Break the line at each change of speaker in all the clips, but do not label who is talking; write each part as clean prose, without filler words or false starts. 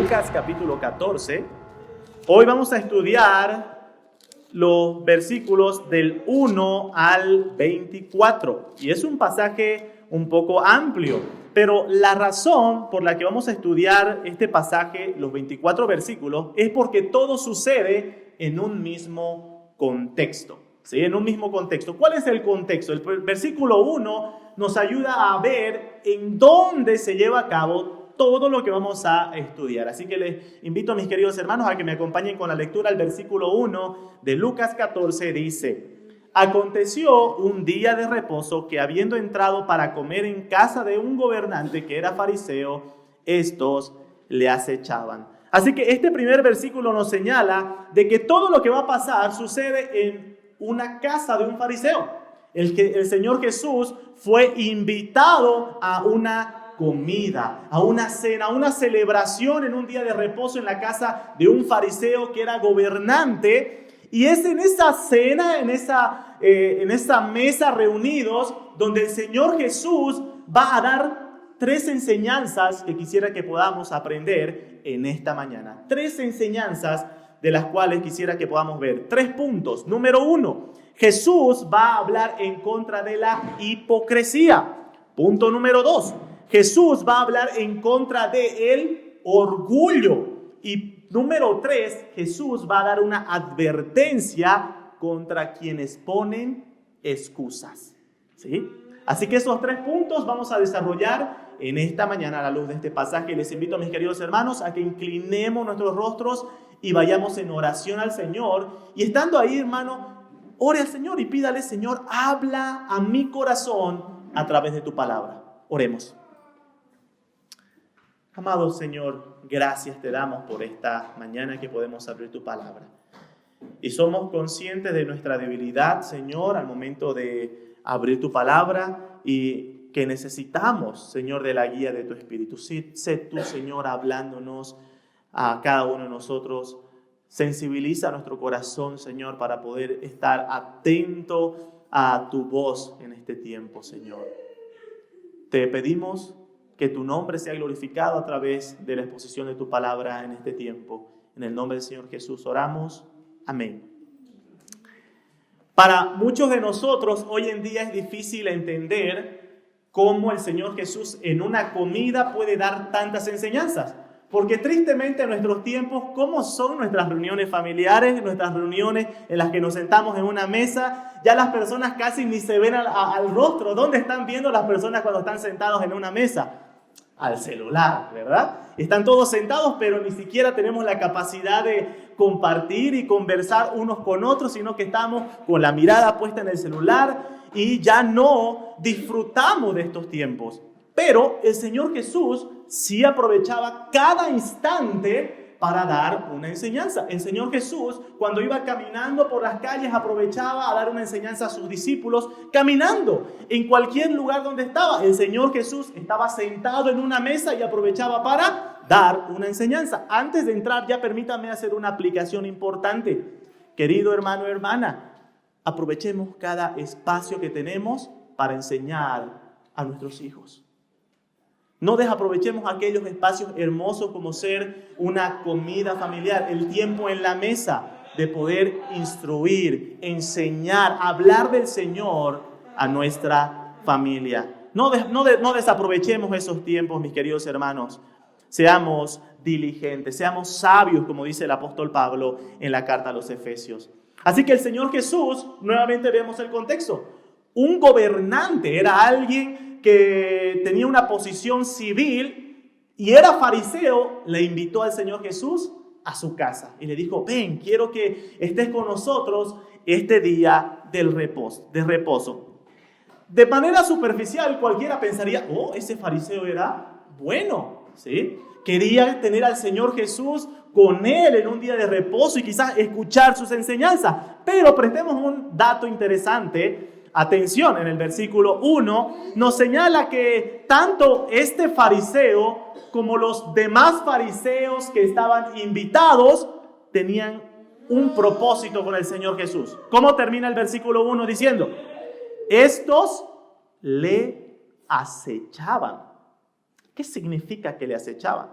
Lucas capítulo 14. Hoy vamos a estudiar los versículos del 1 al 24. Y es un pasaje un poco amplio, pero la razón por la que vamos a estudiar este pasaje, los 24 versículos, es porque todo sucede en un mismo contexto. ¿Sí? En un mismo contexto. ¿Cuál es el contexto? El versículo 1 nos ayuda a ver en dónde se lleva a cabo todo lo que vamos a estudiar. Así que les invito a mis queridos hermanos a que me acompañen con la lectura. El versículo 1 de Lucas 14 dice: Aconteció un día de reposo que, habiendo entrado para comer en casa de un gobernante que era fariseo, estos le acechaban. Así que este primer versículo nos señala de que todo lo que va a pasar sucede en una casa de un fariseo. El Señor Jesús fue invitado a una comida, a una cena, a una celebración en un día de reposo en la casa de un fariseo que era gobernante. Y es en esa cena, en esa mesa reunidos, donde el Señor Jesús va a dar 3 enseñanzas que quisiera que podamos aprender en esta mañana. 3 enseñanzas de las cuales quisiera que podamos ver. 3 puntos. Número 1, Jesús va a hablar en contra de la hipocresía. Punto número 2, Jesús va a hablar en contra del orgullo. Y número 3, Jesús va a dar una advertencia contra quienes ponen excusas. ¿Sí? Así que esos 3 puntos vamos a desarrollar en esta mañana a la luz de este pasaje. Les invito a mis queridos hermanos a que inclinemos nuestros rostros y vayamos en oración al Señor. Y estando ahí, hermano, ore al Señor y pídale: Señor, habla a mi corazón a través de tu palabra. Oremos. Amado Señor, gracias te damos por esta mañana que podemos abrir tu palabra. Y somos conscientes de nuestra debilidad, Señor, al momento de abrir tu palabra, y que necesitamos, Señor, de la guía de tu Espíritu. Sé tú, Señor, hablándonos a cada uno de nosotros. Sensibiliza nuestro corazón, Señor, para poder estar atento a tu voz en este tiempo, Señor. Te pedimos que tu nombre sea glorificado a través de la exposición de tu palabra en este tiempo. En el nombre del Señor Jesús oramos. Amén. Para muchos de nosotros hoy en día es difícil entender cómo el Señor Jesús en una comida puede dar tantas enseñanzas. Porque tristemente en nuestros tiempos, ¿cómo son nuestras reuniones familiares, nuestras reuniones en las que nos sentamos en una mesa? Ya las personas casi ni se ven al rostro. ¿Dónde están viendo las personas cuando están sentados en una mesa? Al celular, ¿verdad? Están todos sentados, pero ni siquiera tenemos la capacidad de compartir y conversar unos con otros, sino que estamos con la mirada puesta en el celular y ya no disfrutamos de estos tiempos. Pero el Señor Jesús sí aprovechaba cada instante para dar una enseñanza. El Señor Jesús, cuando iba caminando por las calles, aprovechaba a dar una enseñanza a sus discípulos caminando. En cualquier lugar donde estaba, el Señor Jesús estaba sentado en una mesa y aprovechaba para dar una enseñanza. Antes de entrar, ya permítame hacer una aplicación importante. Querido hermano o hermana, aprovechemos cada espacio que tenemos para enseñar a nuestros hijos. No desaprovechemos aquellos espacios hermosos como ser una comida familiar, el tiempo en la mesa de poder instruir, enseñar, hablar del Señor a nuestra familia. No desaprovechemos esos tiempos, mis queridos hermanos. Seamos diligentes, seamos sabios, como dice el apóstol Pablo en la carta a los Efesios. Así que el Señor Jesús, nuevamente vemos el contexto. Un gobernante era alguien que tenía una posición civil y era fariseo. Le invitó al Señor Jesús a su casa y le dijo: ven, quiero que estés con nosotros este día de reposo. De manera superficial cualquiera pensaría: oh, ese fariseo era bueno, ¿sí? Quería tener al Señor Jesús con él en un día de reposo y quizás escuchar sus enseñanzas. Pero prestemos un dato interesante. Atención, en el versículo 1 nos señala que tanto este fariseo como los demás fariseos que estaban invitados tenían un propósito con el Señor Jesús. ¿Cómo termina el versículo 1 diciendo? Estos le acechaban. ¿Qué significa que le acechaban?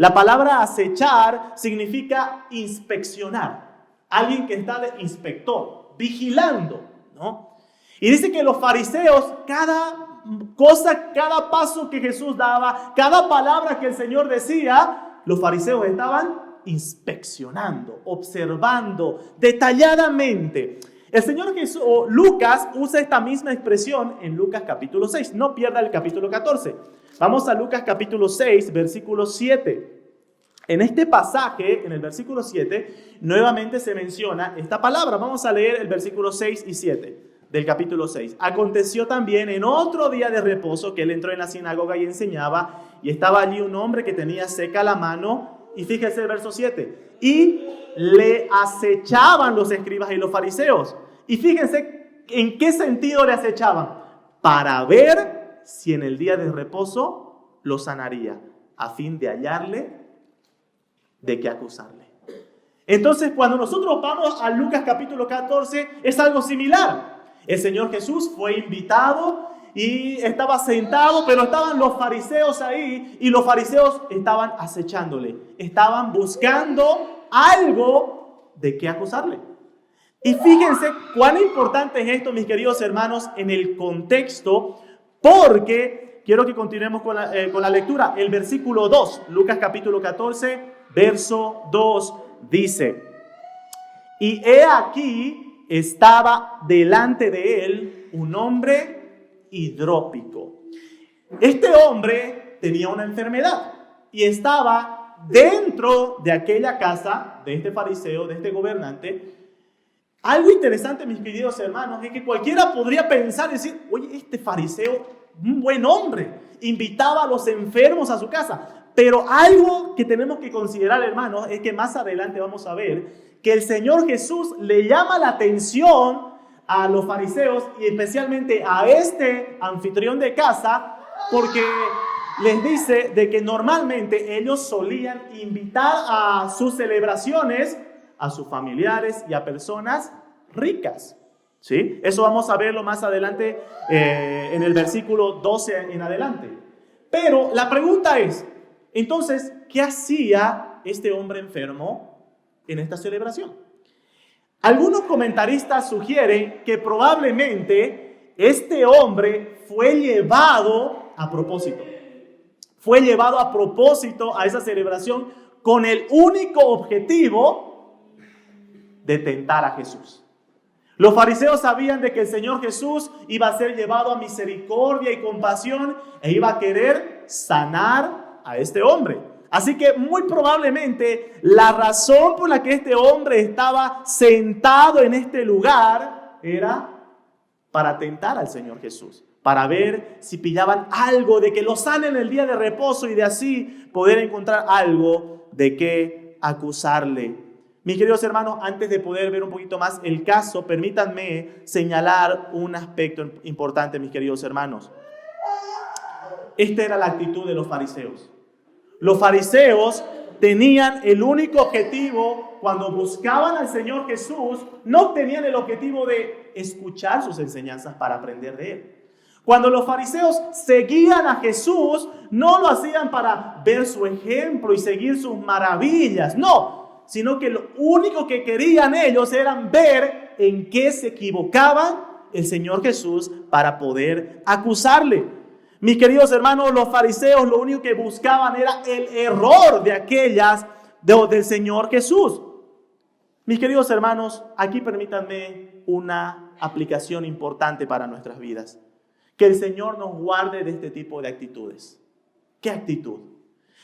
La palabra acechar significa inspeccionar. Alguien que está de inspector, vigilando, ¿no? Y dice que los fariseos, cada cosa, cada paso que Jesús daba, cada palabra que el Señor decía, los fariseos estaban inspeccionando, observando detalladamente. El Señor Jesús, o Lucas, usa esta misma expresión en Lucas capítulo 6. No pierda el capítulo 14. Vamos a Lucas capítulo 6, versículo 7. En este pasaje, en el versículo 7, nuevamente se menciona esta palabra. Vamos a leer el versículo 6 y 7 del capítulo 6. Aconteció también en otro día de reposo que él entró en la sinagoga y enseñaba, y estaba allí un hombre que tenía seca la mano. Y fíjese el verso 7. Y le acechaban los escribas y los fariseos. Y fíjense en qué sentido le acechaban. Para ver si en el día de reposo lo sanaría, a fin de hallarle de qué acusarle. Entonces, cuando nosotros vamos a Lucas capítulo 14, es algo similar. El Señor Jesús fue invitado y estaba sentado, pero estaban los fariseos ahí, y los fariseos estaban acechándole, estaban buscando algo de qué acusarle. Y fíjense cuán importante es esto, mis queridos hermanos, en el contexto, porque quiero que continuemos con la lectura. El versículo 2, Lucas capítulo 14, verso 2, dice: y he aquí estaba delante de él un hombre hidrópico. Este hombre tenía una enfermedad y estaba dentro de aquella casa de este fariseo, de este gobernante. Algo interesante, mis queridos hermanos, es que cualquiera podría pensar y decir: oye, este fariseo, un buen hombre, invitaba a los enfermos a su casa. Pero algo que tenemos que considerar, hermanos, es que más adelante vamos a ver que el Señor Jesús le llama la atención a los fariseos y especialmente a este anfitrión de casa, porque les dice de que normalmente ellos solían invitar a sus celebraciones a sus familiares y a personas ricas, ¿sí? Eso vamos a verlo más adelante en el versículo 12 en adelante. Pero la pregunta es, entonces, ¿qué hacía este hombre enfermo en esta celebración? Algunos comentaristas sugieren que probablemente este hombre fue llevado a propósito. Fue llevado a propósito a esa celebración con el único objetivo de tentar a Jesús. Los fariseos sabían de que el Señor Jesús iba a ser llevado a misericordia y compasión e iba a querer sanar a este hombre. Así que muy probablemente la razón por la que este hombre estaba sentado en este lugar era para tentar al Señor Jesús, para ver si pillaban algo de que lo sanen el día de reposo y de así poder encontrar algo de qué acusarle. Mis queridos hermanos, antes de poder ver un poquito más el caso, permítanme señalar un aspecto importante, mis queridos hermanos. Esta era la actitud de los fariseos. Los fariseos tenían el único objetivo, cuando buscaban al Señor Jesús, no tenían el objetivo de escuchar sus enseñanzas para aprender de Él. Cuando los fariseos seguían a Jesús, no lo hacían para ver su ejemplo y seguir sus maravillas, no, sino que lo único que querían ellos era ver en qué se equivocaban el Señor Jesús para poder acusarle. Mis queridos hermanos, los fariseos lo único que buscaban era el error de aquellas del Señor Jesús. Mis queridos hermanos, aquí permítanme una aplicación importante para nuestras vidas. Que el Señor nos guarde de este tipo de actitudes. ¿Qué actitud?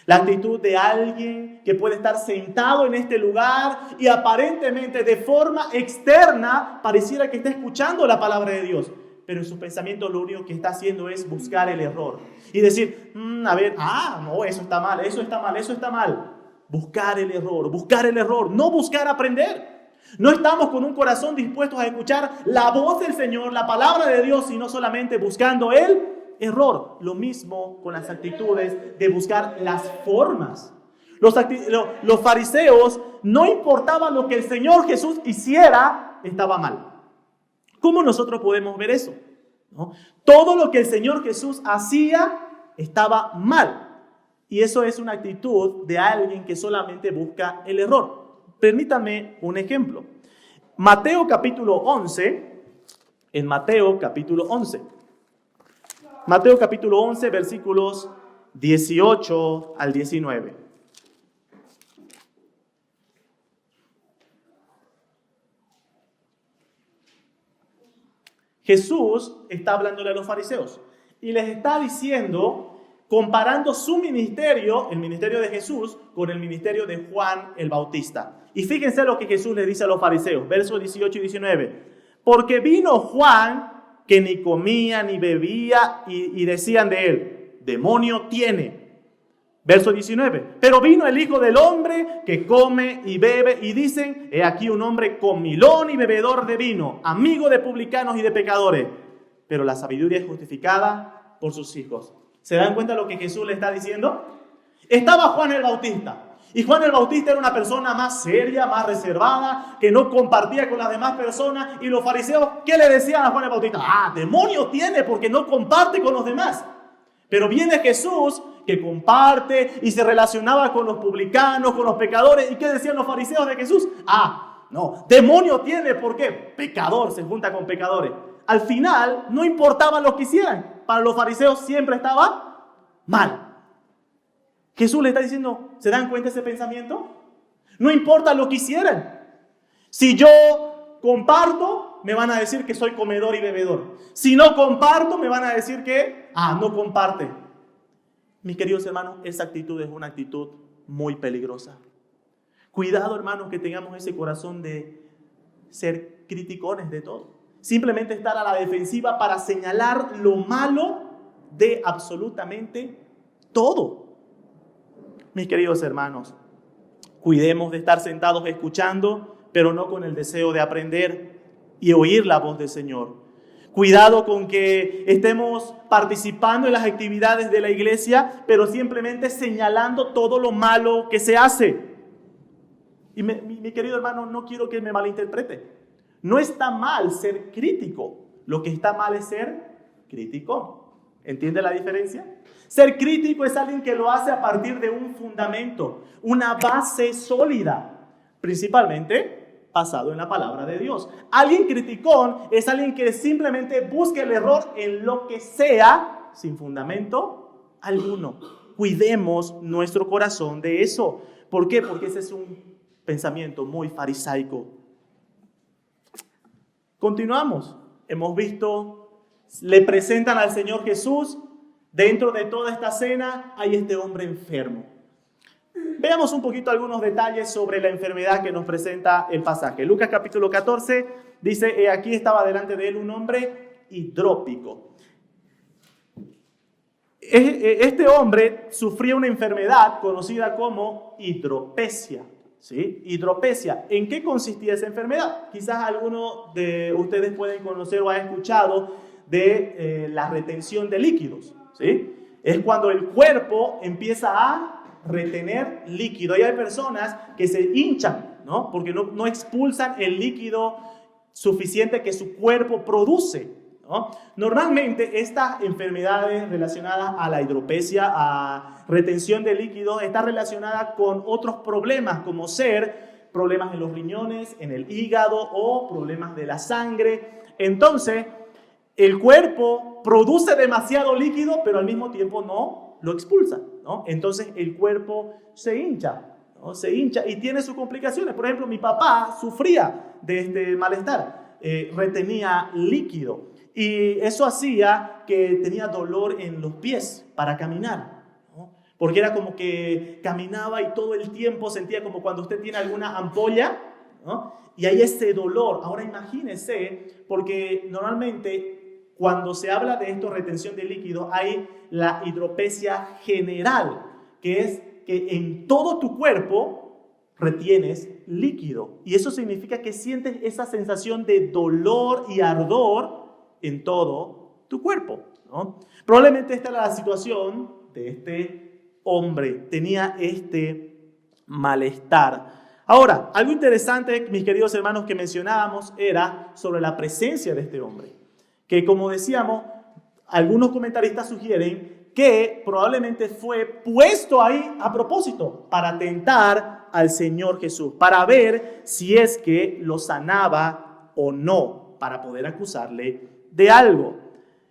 La actitud de alguien que puede estar sentado en este lugar y aparentemente de forma externa pareciera que está escuchando la palabra de Dios. Pero en su pensamiento lo único que está haciendo es buscar el error. Y decir, no, eso está mal, eso está mal, eso está mal. Buscar el error, no buscar aprender. No estamos con un corazón dispuestos a escuchar la voz del Señor, la palabra de Dios, sino solamente buscando el error. Lo mismo con las actitudes de buscar las formas. Los fariseos, no importaba lo que el Señor Jesús hiciera, estaba mal. ¿Cómo nosotros podemos ver eso? ¿No? Todo lo que el Señor Jesús hacía estaba mal. Y eso es una actitud de alguien que solamente busca el error. Permítanme un ejemplo. Mateo capítulo 11, en Mateo capítulo 11. Mateo capítulo 11, versículos 18 al 19. Jesús está hablándole a los fariseos y les está diciendo, comparando su ministerio, el ministerio de Jesús, con el ministerio de Juan el Bautista. Y fíjense lo que Jesús le dice a los fariseos, versos 18 y 19. Porque vino Juan, que ni comía ni bebía, y decían de él, demonio tiene. Verso 19. Pero vino el Hijo del Hombre que come y bebe, y dicen, he aquí un hombre comilón y bebedor de vino, amigo de publicanos y de pecadores. Pero la sabiduría es justificada por sus hijos. ¿Se dan cuenta de lo que Jesús le está diciendo? Estaba Juan el Bautista. Y Juan el Bautista era una persona más seria, más reservada, que no compartía con las demás personas. Y los fariseos, ¿qué le decían a Juan el Bautista? Demonio tiene porque no comparte con los demás. Pero viene Jesús que comparte y se relacionaba con los publicanos, con los pecadores. ¿Y qué decían los fariseos de Jesús? No, demonio tiene, ¿por qué? Pecador, se junta con pecadores. Al final, no importaba lo que hicieran. Para los fariseos siempre estaba mal. Jesús le está diciendo, ¿se dan cuenta de ese pensamiento? No importa lo que hicieran. Si yo comparto, me van a decir que soy comedor y bebedor. Si no comparto, me van a decir que, no comparte. Mis queridos hermanos, esa actitud es una actitud muy peligrosa. Cuidado, hermanos, que tengamos ese corazón de ser criticones de todo. Simplemente estar a la defensiva para señalar lo malo de absolutamente todo. Mis queridos hermanos, cuidemos de estar sentados escuchando, pero no con el deseo de aprender y oír la voz del Señor. Cuidado con que estemos participando en las actividades de la iglesia, pero simplemente señalando todo lo malo que se hace. Y mi querido hermano, no quiero que me malinterprete. No está mal ser crítico. Lo que está mal es ser crítico. ¿Entiende la diferencia? Ser crítico es alguien que lo hace a partir de un fundamento, una base sólida, principalmente basado en la palabra de Dios. Alguien criticón es alguien que simplemente busca el error en lo que sea, sin fundamento alguno. Cuidemos nuestro corazón de eso. ¿Por qué? Porque ese es un pensamiento muy farisaico. Continuamos. Hemos visto, le presentan al Señor Jesús. Dentro de toda esta cena hay este hombre enfermo. Veamos un poquito algunos detalles sobre la enfermedad que nos presenta el pasaje. Lucas capítulo 14 dice, aquí estaba delante de él un hombre hidrópico. Este hombre sufría una enfermedad conocida como hidropesia. ¿Sí? Hidropesia. ¿En qué consistía esa enfermedad? Quizás alguno de ustedes pueden conocer o ha escuchado de la retención de líquidos. ¿Sí? Es cuando el cuerpo empieza a retener líquido. Y hay personas que se hinchan, ¿no? Porque no expulsan el líquido suficiente que su cuerpo produce, ¿no? Normalmente estas enfermedades relacionadas a la hidropesia, a retención de líquidos, están relacionadas con otros problemas, como ser problemas en los riñones, en el hígado o problemas de la sangre. Entonces, el cuerpo produce demasiado líquido, pero al mismo tiempo no lo expulsa, ¿no? Entonces el cuerpo se hincha, ¿no? Se hincha y tiene sus complicaciones. Por ejemplo, mi papá sufría de este malestar, retenía líquido y eso hacía que tenía dolor en los pies para caminar, ¿no? Porque era como que caminaba y todo el tiempo sentía como cuando usted tiene alguna ampolla, ¿no? Y hay ese dolor. Ahora imagínese, porque normalmente cuando se habla de esto, retención de líquido, hay la hidropesia general, que es que en todo tu cuerpo retienes líquido. Y eso significa que sientes esa sensación de dolor y ardor en todo tu cuerpo, ¿no? Probablemente esta era la situación de este hombre. Tenía este malestar. Ahora, algo interesante, mis queridos hermanos, que mencionábamos era sobre la presencia de este hombre. Que como decíamos, algunos comentaristas sugieren que probablemente fue puesto ahí a propósito para tentar al Señor Jesús, para ver si es que lo sanaba o no, para poder acusarle de algo.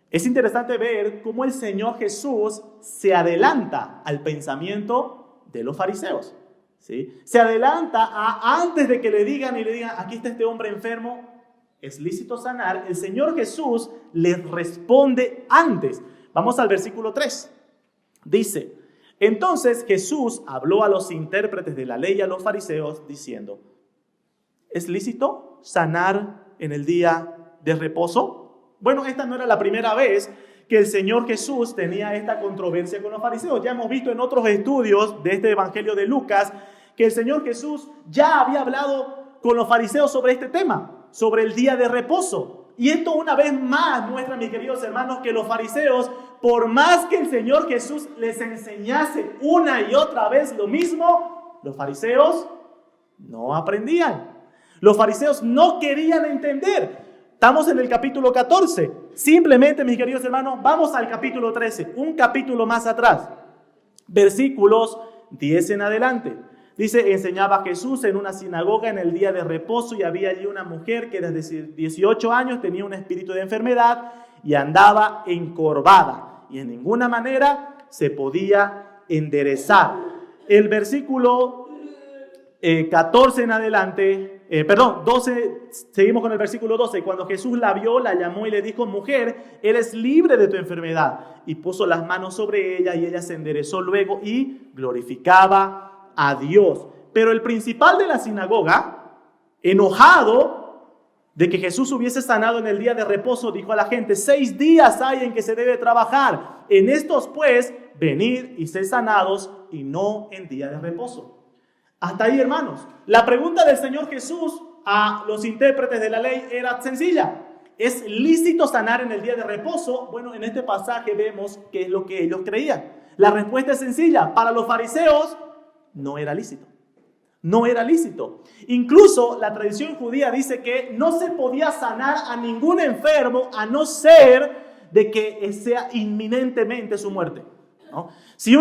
Es interesante ver cómo el Señor Jesús se adelanta al pensamiento de los fariseos, ¿sí? Se adelanta antes de que le digan aquí está este hombre enfermo, es lícito sanar. El Señor Jesús les responde antes. Vamos al versículo 3. Dice: entonces Jesús habló a los intérpretes de la ley y a los fariseos diciendo: ¿es lícito sanar en el día de reposo? Bueno, esta no era la primera vez que el Señor Jesús tenía esta controversia con los fariseos. Ya hemos visto en otros estudios de este Evangelio de Lucas que el Señor Jesús ya había hablado con los fariseos sobre este tema, sobre el día de reposo. Y esto una vez más muestra, mis queridos hermanos, que los fariseos, por más que el Señor Jesús les enseñase una y otra vez lo mismo, los fariseos no aprendían. Los fariseos no querían entender. Estamos en el capítulo 14. Simplemente, mis queridos hermanos, vamos al capítulo 13, un capítulo más atrás, versículos 10 en adelante. Dice: enseñaba Jesús en una sinagoga en el día de reposo y había allí una mujer que desde 18 años tenía un espíritu de enfermedad y andaba encorvada y en ninguna manera se podía enderezar. El versículo 14 en adelante, 12, seguimos con el versículo 12. Cuando Jesús la vio, la llamó y le dijo: mujer, eres libre de tu enfermedad. Y puso las manos sobre ella y ella se enderezó luego y glorificaba a Dios. Pero el principal de la sinagoga, enojado de que Jesús hubiese sanado en el día de reposo, dijo a la gente: 6 días hay en que se debe trabajar. En estos pues, venid y sed sanados, y no en día de reposo. Hasta ahí, hermanos. La pregunta del Señor Jesús a los intérpretes de la ley era sencilla: ¿es lícito sanar en el día de reposo? Bueno, en este pasaje vemos qué es lo que ellos creían. La respuesta es sencilla. Para los fariseos no era lícito. No era lícito. Incluso la tradición judía dice que no se podía sanar a ningún enfermo a no ser de que sea inminentemente su muerte, ¿no? Si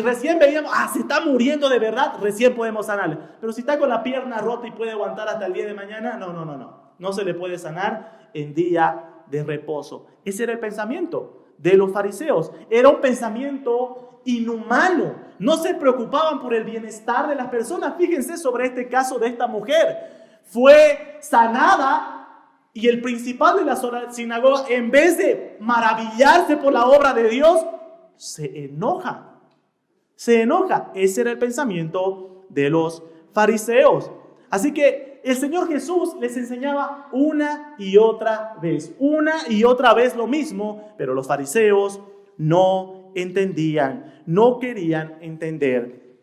recién veíamos, se está muriendo de verdad, recién podemos sanarle. Pero si está con la pierna rota y puede aguantar hasta el día de mañana, no se le puede sanar en día de reposo. Ese era el pensamiento de los fariseos. Era un pensamiento inhumano. No se preocupaban por el bienestar de las personas. Fíjense sobre este caso de esta mujer. Fue sanada y el principal de la sinagoga, en vez de maravillarse por la obra de Dios, se enoja. Ese era el pensamiento de los fariseos. Así que el Señor Jesús les enseñaba una y otra vez lo mismo, pero los fariseos no entendían, no querían entender.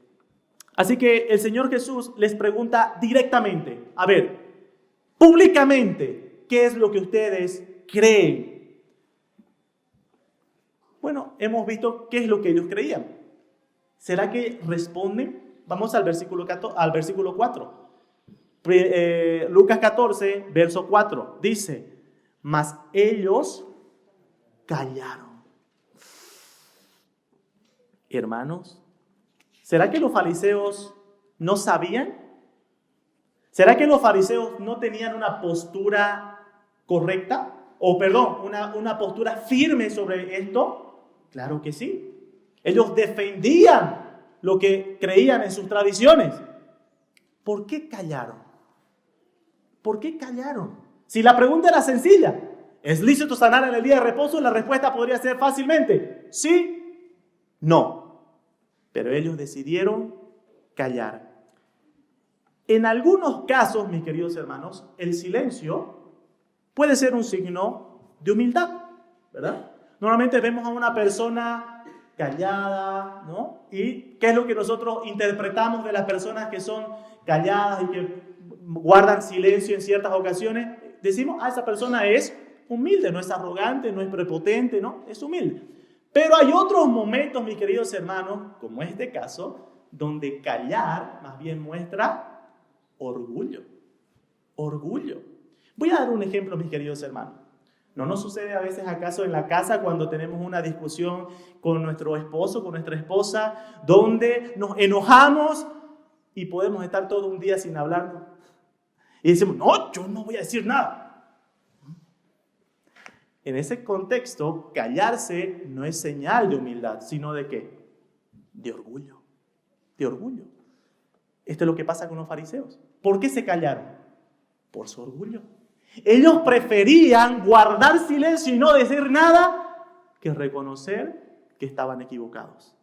Así que el Señor Jesús les pregunta directamente, públicamente, ¿qué es lo que ustedes creen? Bueno, hemos visto qué es lo que ellos creían. ¿Será que responden? Vamos al versículo 4. Lucas 14, verso 4. Dice: mas ellos callaron. Hermanos, ¿será que los fariseos no sabían? ¿Será que los fariseos no tenían una postura correcta? Una postura firme sobre esto. Claro que sí. Ellos defendían lo que creían en sus tradiciones. ¿Por qué callaron? ¿Por qué callaron? Si la pregunta era sencilla, ¿es lícito sanar en el día de reposo? La respuesta podría ser fácilmente sí, no. Pero ellos decidieron callar. En algunos casos, mis queridos hermanos, el silencio puede ser un signo de humildad, ¿verdad? Normalmente vemos a una persona callada, ¿no? ¿Y qué es lo que nosotros interpretamos de las personas que son calladas y que guardan silencio en ciertas ocasiones? Decimos, esa persona es humilde, no es arrogante, no es prepotente, ¿no? Es humilde. Pero hay otros momentos, mis queridos hermanos, como este caso, donde callar más bien muestra orgullo. Orgullo. Voy a dar un ejemplo, mis queridos hermanos. ¿No nos sucede a veces acaso en la casa cuando tenemos una discusión con nuestro esposo, con nuestra esposa, donde nos enojamos y podemos estar todo un día sin hablarnos? Y decimos, no, yo no voy a decir nada. En ese contexto, callarse no es señal de humildad, sino de ¿qué? De orgullo. De orgullo. Esto es lo que pasa con los fariseos. ¿Por qué se callaron? Por su orgullo. Ellos preferían guardar silencio y no decir nada que reconocer que estaban equivocados.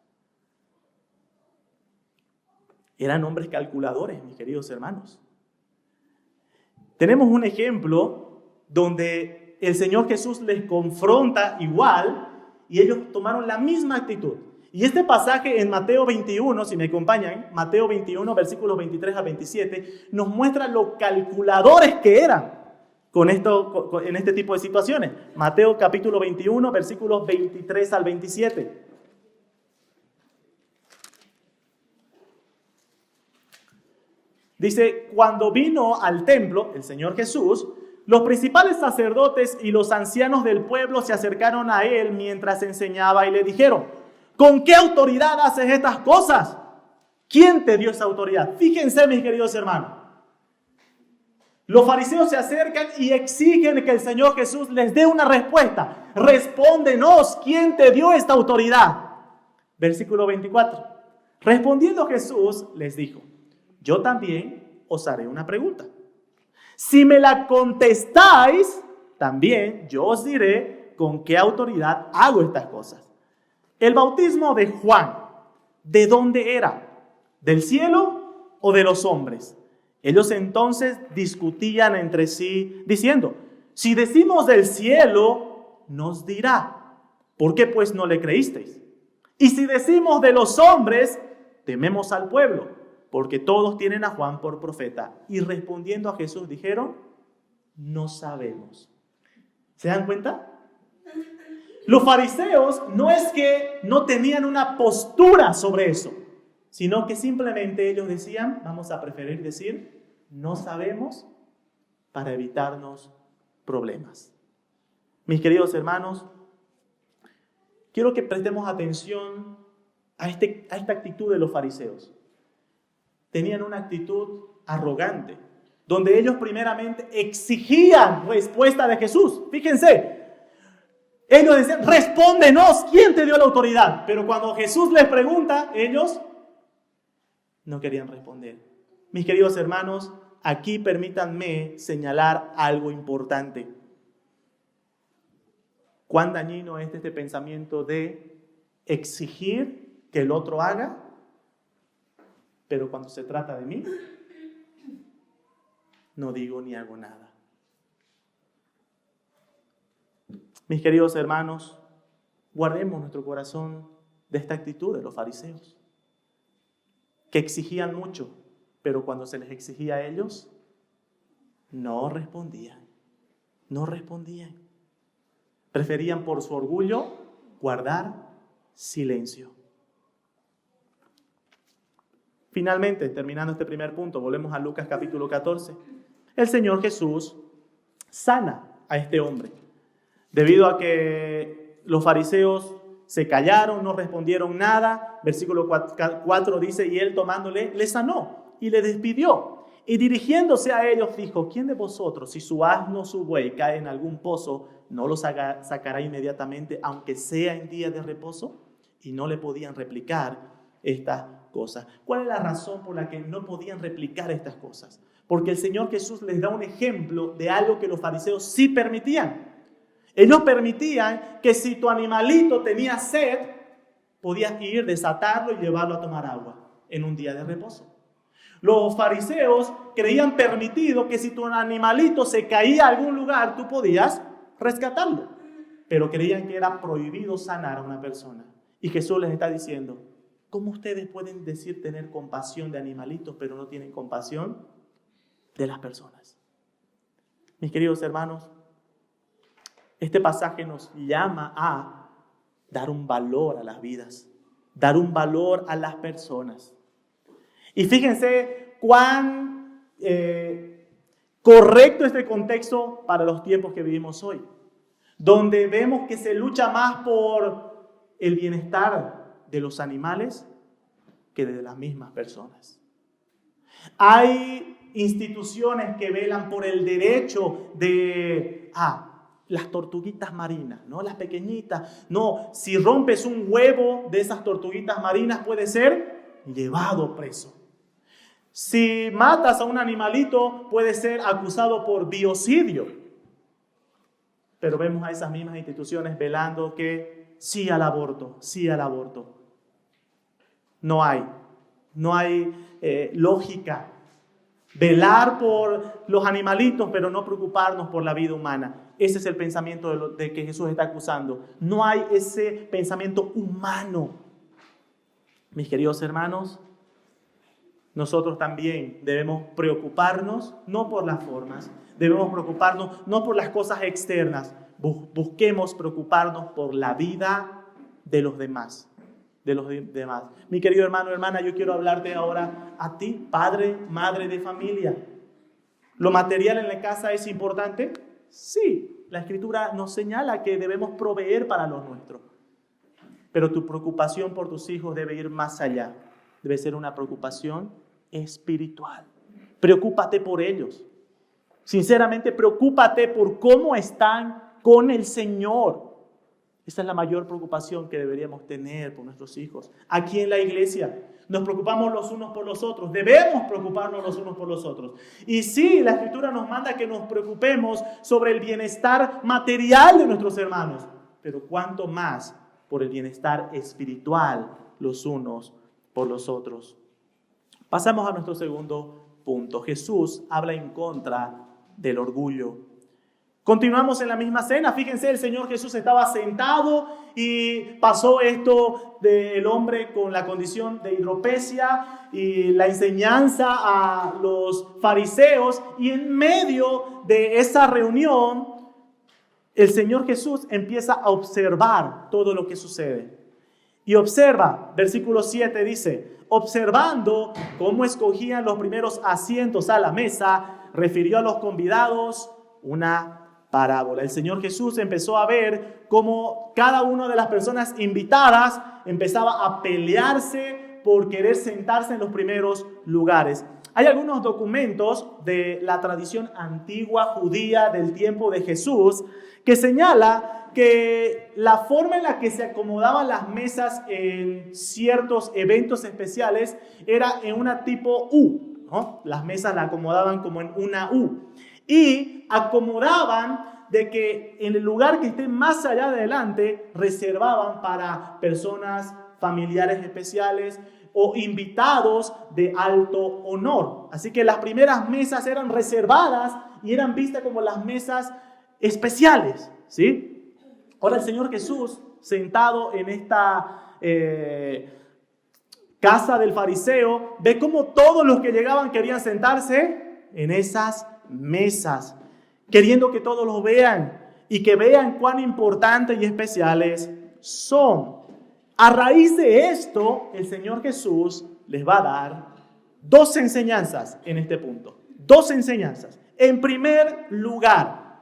Eran hombres calculadores, mis queridos hermanos. Tenemos un ejemplo donde el Señor Jesús les confronta igual y ellos tomaron la misma actitud. Y este pasaje en Mateo 21, si me acompañan, Mateo 21, versículos 23 a 27, nos muestra lo calculadores que eran en este tipo de situaciones. Mateo capítulo 21, versículos 23 al 27. Dice, cuando vino al templo el Señor Jesús, los principales sacerdotes y los ancianos del pueblo se acercaron a él mientras enseñaba y le dijeron, ¿con qué autoridad haces estas cosas? ¿Quién te dio esa autoridad? Fíjense, mis queridos hermanos. Los fariseos se acercan y exigen que el Señor Jesús les dé una respuesta. Respóndenos, ¿quién te dio esta autoridad? Versículo 24. Respondiendo Jesús les dijo, yo también os haré una pregunta. Si me la contestáis, también yo os diré con qué autoridad hago estas cosas. El bautismo de Juan, ¿de dónde era? ¿Del cielo o de los hombres? Ellos entonces discutían entre sí, diciendo, si decimos del cielo, nos dirá, ¿por qué pues no le creísteis? Y si decimos de los hombres, tememos al pueblo, porque todos tienen a Juan por profeta. Y respondiendo a Jesús dijeron, no sabemos. ¿Se dan cuenta? Los fariseos no es que no tenían una postura sobre eso, sino que simplemente ellos decían, vamos a preferir decir, no sabemos, para evitarnos problemas. Mis queridos hermanos, quiero que prestemos atención a esta actitud de los fariseos. Tenían una actitud arrogante, donde ellos primeramente exigían respuesta de Jesús. Fíjense, ellos decían, respóndenos, ¿quién te dio la autoridad? Pero cuando Jesús les pregunta, ellos no querían responder. Mis queridos hermanos, aquí permítanme señalar algo importante. ¿Cuán dañino es este pensamiento de exigir que el otro haga? Pero cuando se trata de mí, no digo ni hago nada. Mis queridos hermanos, guardemos nuestro corazón de esta actitud de los fariseos, que exigían mucho, pero cuando se les exigía a ellos, no respondían. No respondían. Preferían por su orgullo guardar silencio. Finalmente, terminando este primer punto, volvemos a Lucas capítulo 14. El Señor Jesús sana a este hombre. Debido a que los fariseos se callaron, no respondieron nada, versículo 4 dice, y él tomándole, le sanó y le despidió. Y dirigiéndose a ellos dijo, ¿quién de vosotros, si su asno o su buey cae en algún pozo, no lo sacará inmediatamente, aunque sea en día de reposo? Y no le podían replicar estas cosas. ¿Cuál es la razón por la que no podían replicar estas cosas? Porque el Señor Jesús les da un ejemplo de algo que los fariseos sí permitían. Ellos permitían que si tu animalito tenía sed, podías ir, desatarlo y llevarlo a tomar agua en un día de reposo. Los fariseos creían permitido que si tu animalito se caía a algún lugar, tú podías rescatarlo. Pero creían que era prohibido sanar a una persona. Y Jesús les está diciendo, ¿cómo ustedes pueden decir tener compasión de animalitos, pero no tienen compasión de las personas? Mis queridos hermanos, este pasaje nos llama a dar un valor a las vidas, dar un valor a las personas. Y fíjense cuán correcto este contexto para los tiempos que vivimos hoy. donde vemos que se lucha más por el bienestar de los animales que de las mismas personas. Hay instituciones que velan por el derecho de las tortuguitas marinas, ¿no? Las pequeñitas. No, si rompes un huevo de esas tortuguitas marinas puede ser llevado preso. Si matas a un animalito puede ser acusado por biocidio. Pero vemos a esas mismas instituciones velando que sí al aborto, sí al aborto. No hay lógica. Velar por los animalitos, pero no preocuparnos por la vida humana. Ese es el pensamiento de que Jesús está acusando. No hay ese pensamiento humano. Mis queridos hermanos, nosotros también debemos preocuparnos, no por las formas, debemos preocuparnos no por las cosas externas. Busquemos preocuparnos por la vida de los demás. Mi querido hermano, hermana, yo quiero hablarte ahora a ti, padre, madre de familia. ¿Lo material en la casa es importante? Sí, la Escritura nos señala que debemos proveer para los nuestros. Pero tu preocupación por tus hijos debe ir más allá. Debe ser una preocupación espiritual. Preocúpate por ellos. Sinceramente, preocúpate por cómo están con el Señor. Esa es la mayor preocupación que deberíamos tener por nuestros hijos. Aquí en la iglesia nos preocupamos los unos por los otros. Debemos preocuparnos los unos por los otros. Y sí, la Escritura nos manda que nos preocupemos sobre el bienestar material de nuestros hermanos. Pero cuánto más por el bienestar espiritual los unos por los otros. Pasamos a nuestro segundo punto. Jesús habla en contra del orgullo. Continuamos en la misma cena. Fíjense, el Señor Jesús estaba sentado y pasó esto del hombre con la condición de hidropesia y la enseñanza a los fariseos. Y en medio de esa reunión, el Señor Jesús empieza a observar todo lo que sucede. Y observa, versículo 7 dice, observando cómo escogían los primeros asientos a la mesa, refirió a los convidados una parábola. El Señor Jesús empezó a ver cómo cada una de las personas invitadas empezaba a pelearse por querer sentarse en los primeros lugares. Hay algunos documentos de la tradición antigua judía del tiempo de Jesús que señala que la forma en la que se acomodaban las mesas en ciertos eventos especiales era en una tipo U, ¿no? Las mesas la acomodaban como en una U. Y acomodaban de que en el lugar que esté más allá de adelante reservaban para personas familiares especiales o invitados de alto honor. Así que las primeras mesas eran reservadas y eran vistas como las mesas especiales, ¿sí? Ahora el Señor Jesús, sentado en esta casa del fariseo, ve cómo todos los que llegaban querían sentarse en esas mesas, queriendo que todos los vean y que vean cuán importantes y especiales son. A raíz de esto, el Señor Jesús les va a dar dos enseñanzas en este punto. Dos enseñanzas. En primer lugar,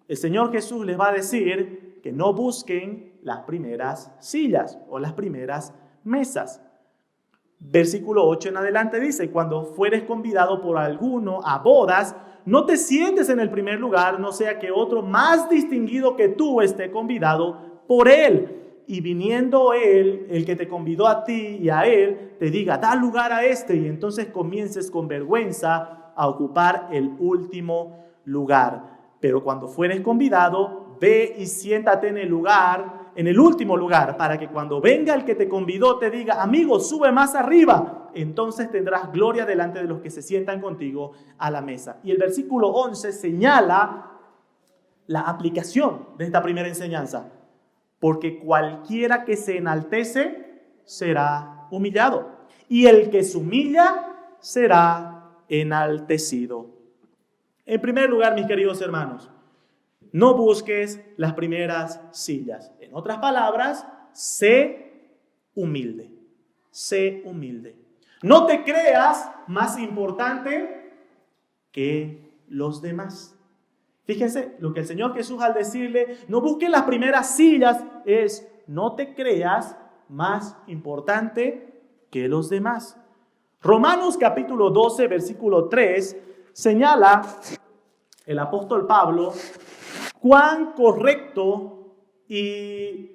el Señor Jesús les va a decir que no busquen las primeras sillas o las primeras mesas. Versículo 8 en adelante dice, cuando fueres convidado por alguno a bodas, no te sientes en el primer lugar, no sea que otro más distinguido que tú esté convidado por él. Y viniendo él, el que te convidó a ti y a él, te diga, da lugar a este, y entonces comiences con vergüenza a ocupar el último lugar. Pero cuando fueres convidado, ve y siéntate en el último lugar, para que cuando venga el que te convidó te diga, amigo, sube más arriba. Entonces tendrás gloria delante de los que se sientan contigo a la mesa. Y el versículo 11 señala la aplicación de esta primera enseñanza. Porque cualquiera que se enaltece será humillado, y el que se humilla será enaltecido. En primer lugar, mis queridos hermanos, no busques las primeras sillas. En otras palabras, sé humilde. Sé humilde. No te creas más importante que los demás. Fíjense, lo que el Señor Jesús al decirle, no busques las primeras sillas, es no te creas más importante que los demás. Romanos capítulo 12, versículo 3, señala el apóstol Pablo cuán correcto y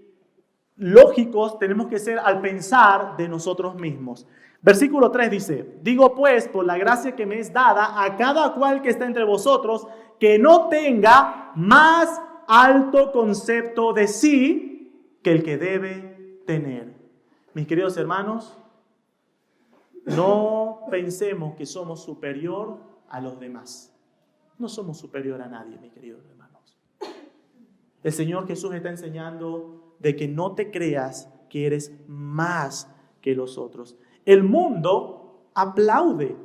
lógicos tenemos que ser al pensar de nosotros mismos. Versículo 3 dice, digo pues, por la gracia que me es dada a cada cual que está entre vosotros, que no tenga más alto concepto de sí que el que debe tener. Mis queridos hermanos, no pensemos que somos superior a los demás. No somos superior a nadie, mis queridos hermanos. El Señor Jesús está enseñando de que no te creas que eres más que los otros. El mundo aplaude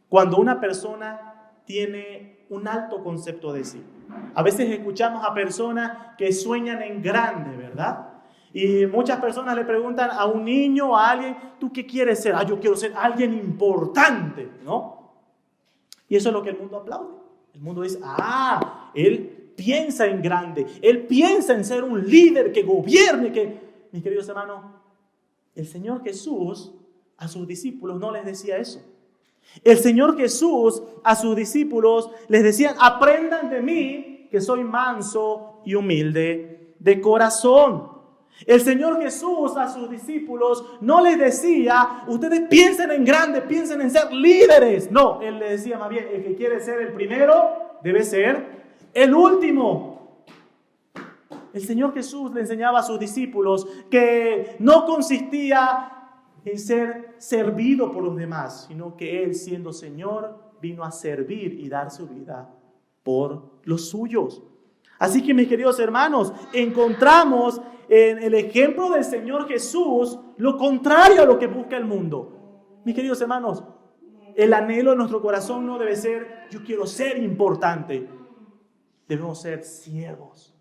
cuando una persona tiene un alto concepto de sí. A veces escuchamos a personas que sueñan en grande, ¿verdad? Y muchas personas le preguntan a un niño o a alguien, ¿tú qué quieres ser? Yo quiero ser alguien importante, ¿no? Y eso es lo que el mundo aplaude. El mundo dice, él piensa en grande, él piensa en ser un líder que gobierne, que... Mis queridos hermanos, el Señor Jesús a sus discípulos no les decía eso. El Señor Jesús a sus discípulos les decía, aprendan de mí que soy manso y humilde de corazón. El Señor Jesús a sus discípulos no les decía, ustedes piensen en grande, piensen en ser líderes. No, Él les decía más bien, el que quiere ser el primero debe ser el último. El Señor Jesús le enseñaba a sus discípulos que no consistía en ser servido por los demás, sino que Él, siendo Señor, vino a servir y dar su vida por los suyos. Así que, mis queridos hermanos, encontramos en el ejemplo del Señor Jesús lo contrario a lo que busca el mundo. Mis queridos hermanos, el anhelo de nuestro corazón no debe ser, yo quiero ser importante. Debemos ser siervos.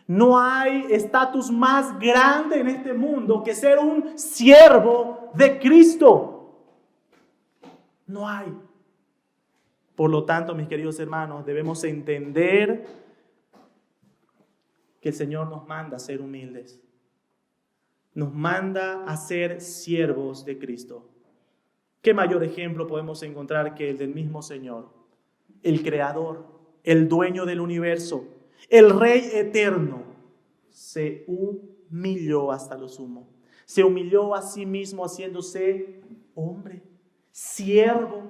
No hay estatus más grande en este mundo que ser un siervo de Cristo. No hay. Por lo tanto, mis queridos hermanos, debemos entender que el Señor nos manda a ser humildes. Nos manda a ser siervos de Cristo. ¿Qué mayor ejemplo podemos encontrar que el del mismo Señor? El Creador, el dueño del universo, el Rey eterno, se humilló hasta lo sumo. Se humilló a sí mismo haciéndose hombre, siervo.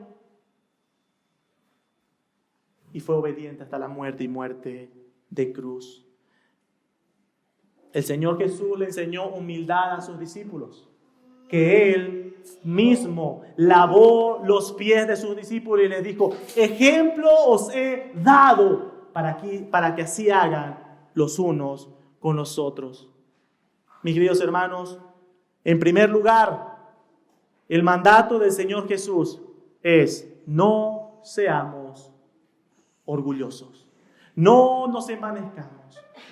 Y fue obediente hasta la muerte y muerte de cruz. El Señor Jesús le enseñó humildad a sus discípulos, que Él mismo lavó los pies de sus discípulos y les dijo, ejemplo os he dado para que así hagan los unos con los otros. Mis queridos hermanos, en primer lugar, el mandato del Señor Jesús es no seamos orgullosos, no nos envanezcamos.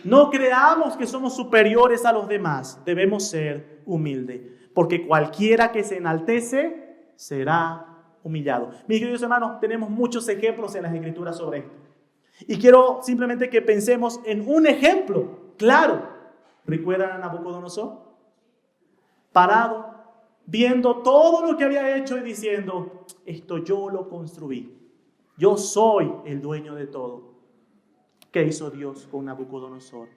No creamos que somos superiores a los demás. Debemos ser humildes, porque cualquiera que se enaltece será humillado. Mis queridos hermanos, tenemos muchos ejemplos en las Escrituras sobre esto. Y quiero simplemente que pensemos en un ejemplo claro. ¿Recuerdan a Nabucodonosor? Parado, viendo todo lo que había hecho y diciendo, esto yo lo construí. Yo soy el dueño de todo. ¿Qué hizo Dios con Nabucodonosor?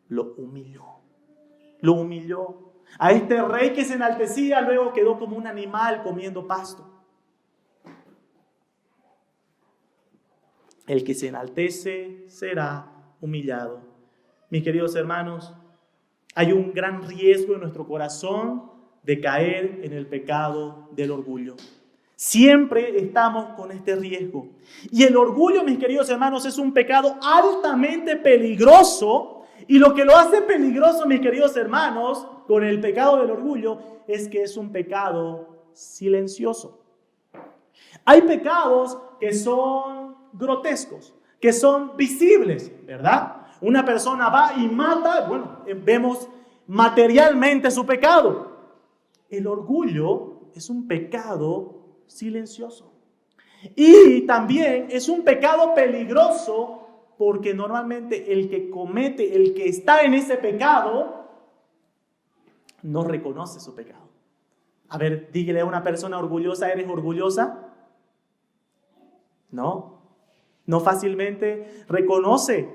Lo humilló. Lo humilló. A este rey que se enaltecía luego quedó como un animal comiendo pasto. El que se enaltece será humillado. Mis queridos hermanos, hay un gran riesgo en nuestro corazón de caer en el pecado del orgullo. Siempre estamos con este riesgo. Y el orgullo, mis queridos hermanos, es un pecado altamente peligroso. Y lo que lo hace peligroso, mis queridos hermanos, con el pecado del orgullo, es que es un pecado silencioso. Hay pecados que son grotescos, que son visibles, ¿verdad? Una persona va y mata, vemos materialmente su pecado. El orgullo es un pecado silencioso. Y también es un pecado peligroso porque normalmente el que está en ese pecado, no reconoce su pecado. A ver, dígale a una persona orgullosa, ¿eres orgullosa? No fácilmente reconoce.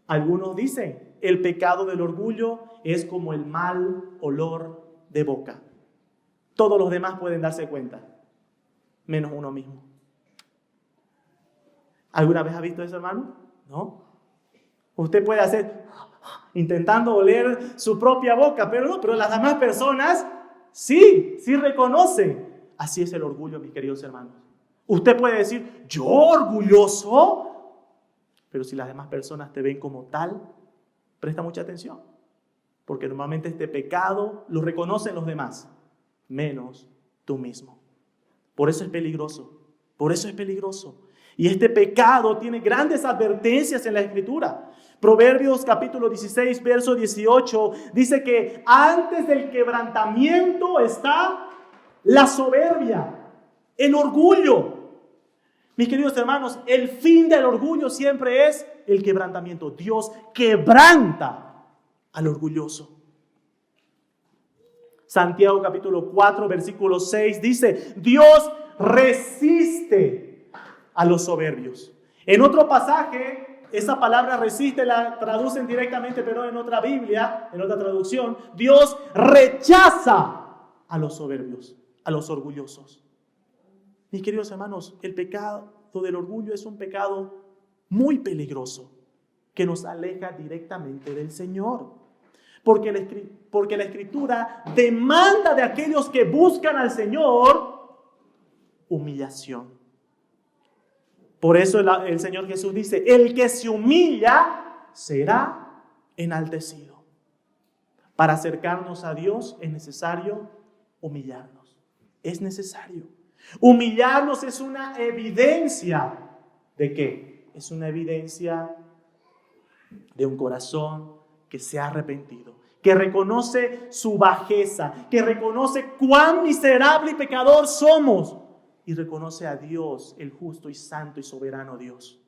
Algunos dicen, el pecado del orgullo es como el mal olor de boca. Todos los demás pueden darse cuenta, menos uno mismo. ¿Alguna vez ha visto eso, hermano? ¿No? Usted puede hacer, intentando oler su propia boca, pero las demás personas sí reconocen. Así es el orgullo, mis queridos hermanos. Usted puede decir, ¿yo orgulloso? Pero si las demás personas te ven como tal, presta mucha atención. Porque normalmente este pecado lo reconocen los demás, menos tú mismo. Por eso es peligroso. Y este pecado tiene grandes advertencias en la Escritura. Proverbios capítulo 16, verso 18, dice que antes del quebrantamiento está la soberbia, el orgullo. Mis queridos hermanos, el fin del orgullo siempre es el quebrantamiento. Dios quebranta al orgulloso. Santiago capítulo 4, versículo 6 dice, Dios resiste a los soberbios. En otro pasaje, esa palabra resiste la traducen directamente, pero en otra Biblia, en otra traducción, Dios rechaza a los soberbios, a los orgullosos. Mis queridos hermanos, el pecado del orgullo es un pecado muy peligroso que nos aleja directamente del Señor. Porque la Escritura demanda de aquellos que buscan al Señor humillación. Por eso el Señor Jesús dice, el que se humilla será enaltecido. Para acercarnos a Dios es necesario humillarnos. Es necesario. Humillarnos es una evidencia ¿de qué? Es una evidencia de un corazón que se ha arrepentido, que reconoce su bajeza, que reconoce cuán miserable y pecador somos y reconoce a Dios, el justo y santo y soberano Dios.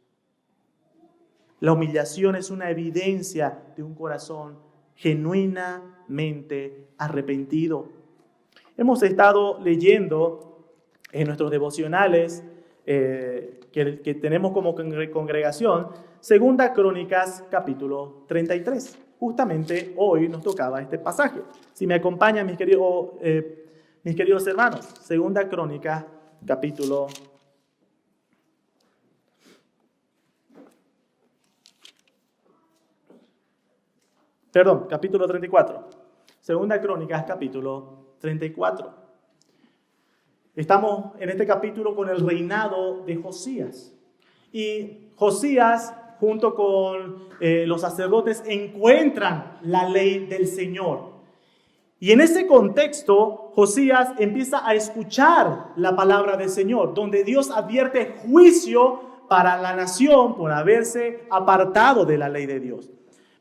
La humillación es una evidencia de un corazón genuinamente arrepentido. Hemos estado leyendo en nuestros devocionales que tenemos como congregación, Segunda Crónicas capítulo 33. Justamente hoy nos tocaba este pasaje. Si me acompañan mis queridos hermanos, Segunda Crónicas capítulo 34. Segunda Crónicas capítulo 34. Estamos en este capítulo con el reinado de Josías. Y Josías, junto con los sacerdotes, encuentran la ley del Señor. Y en ese contexto, Josías empieza a escuchar la palabra del Señor, donde Dios advierte juicio para la nación por haberse apartado de la ley de Dios.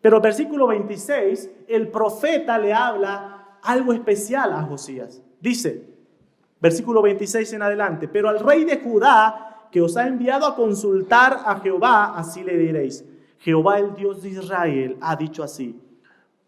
Pero versículo 26, el profeta le habla algo especial a Josías. Dice, versículo 26 en adelante, pero al rey de Judá, que os ha enviado a consultar a Jehová, así le diréis, Jehová el Dios de Israel ha dicho así,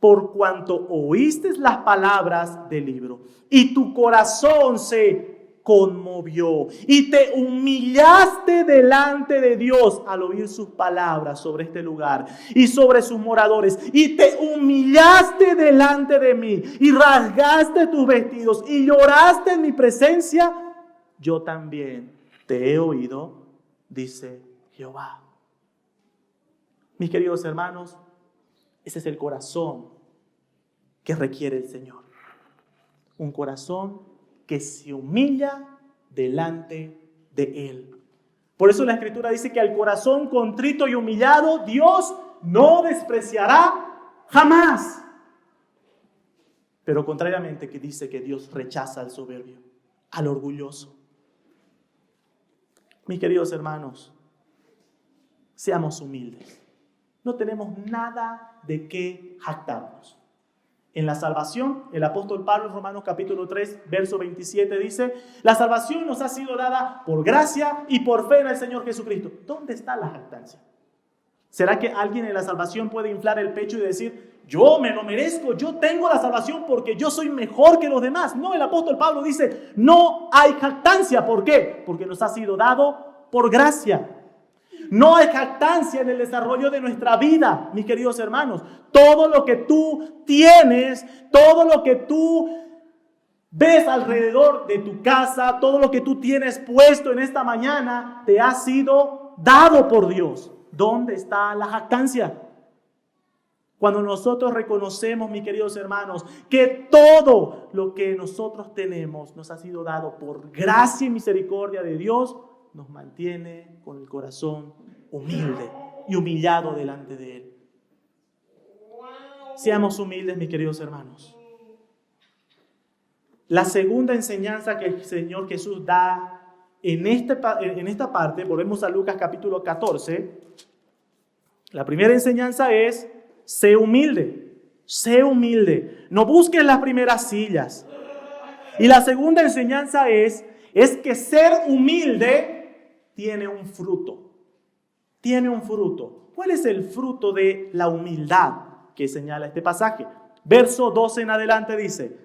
por cuanto oíste las palabras del libro, y tu corazón se conmovió, y te humillaste delante de Dios al oír sus palabras sobre este lugar y sobre sus moradores, y te humillaste delante de mí, y rasgaste tus vestidos, y lloraste en mi presencia, yo también te he oído, dice Jehová. Mis queridos hermanos, ese es el corazón que requiere el Señor. Un corazón que se humilla delante de Él. Por eso la Escritura dice que al corazón contrito y humillado Dios no despreciará jamás. Pero contrariamente que dice que Dios rechaza al soberbio, al orgulloso. Mis queridos hermanos, seamos humildes. No tenemos nada de qué jactarnos. En la salvación, el apóstol Pablo en Romanos capítulo 3, verso 27 dice, la salvación nos ha sido dada por gracia y por fe en el Señor Jesucristo. ¿Dónde está la jactancia? ¿Será que alguien en la salvación puede inflar el pecho y decir, yo me lo merezco, yo tengo la salvación porque yo soy mejor que los demás? No, el apóstol Pablo dice, no hay jactancia. ¿Por qué? Porque nos ha sido dado por gracia. No hay jactancia en el desarrollo de nuestra vida, mis queridos hermanos. Todo lo que tú tienes, todo lo que tú ves alrededor de tu casa, todo lo que tú tienes puesto en esta mañana, te ha sido dado por Dios. ¿Dónde está la jactancia? Cuando nosotros reconocemos, mis queridos hermanos, que todo lo que nosotros tenemos nos ha sido dado por gracia y misericordia de Dios, nos mantiene con el corazón humilde y humillado delante de Él. Seamos humildes, mis queridos hermanos. La segunda enseñanza que el Señor Jesús da en esta parte, volvemos a Lucas capítulo 14. La primera enseñanza es, sé humilde, sé humilde. No busques las primeras sillas. Y la segunda enseñanza es que ser humilde tiene un fruto. Tiene un fruto. ¿Cuál es el fruto de la humildad que señala este pasaje? Verso 12 en adelante dice,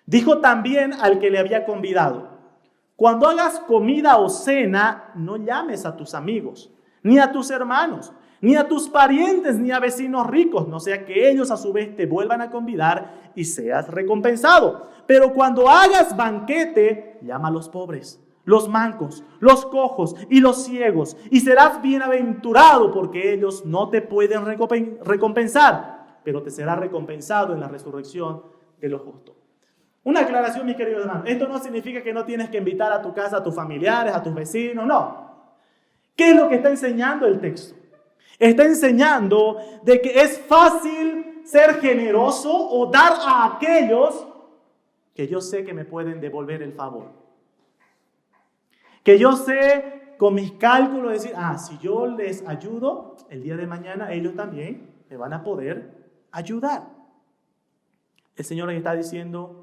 dijo también al que le había convidado, cuando hagas comida o cena, no llames a tus amigos, ni a tus hermanos, ni a tus parientes, ni a vecinos ricos, no sea que ellos a su vez te vuelvan a convidar y seas recompensado. Pero cuando hagas banquete, llama a los pobres, los mancos, los cojos y los ciegos, y serás bienaventurado porque ellos no te pueden recompensar, pero te será recompensado en la resurrección de los justos. Una aclaración, mis queridos hermanos, esto no significa que no tienes que invitar a tu casa a tus familiares, a tus vecinos, no. ¿Qué es lo que está enseñando el texto? Está enseñando de que es fácil ser generoso o dar a aquellos que yo sé que me pueden devolver el favor. Que yo sé con mis cálculos decir, si yo les ayudo, el día de mañana ellos también me van a poder ayudar. El Señor está diciendo,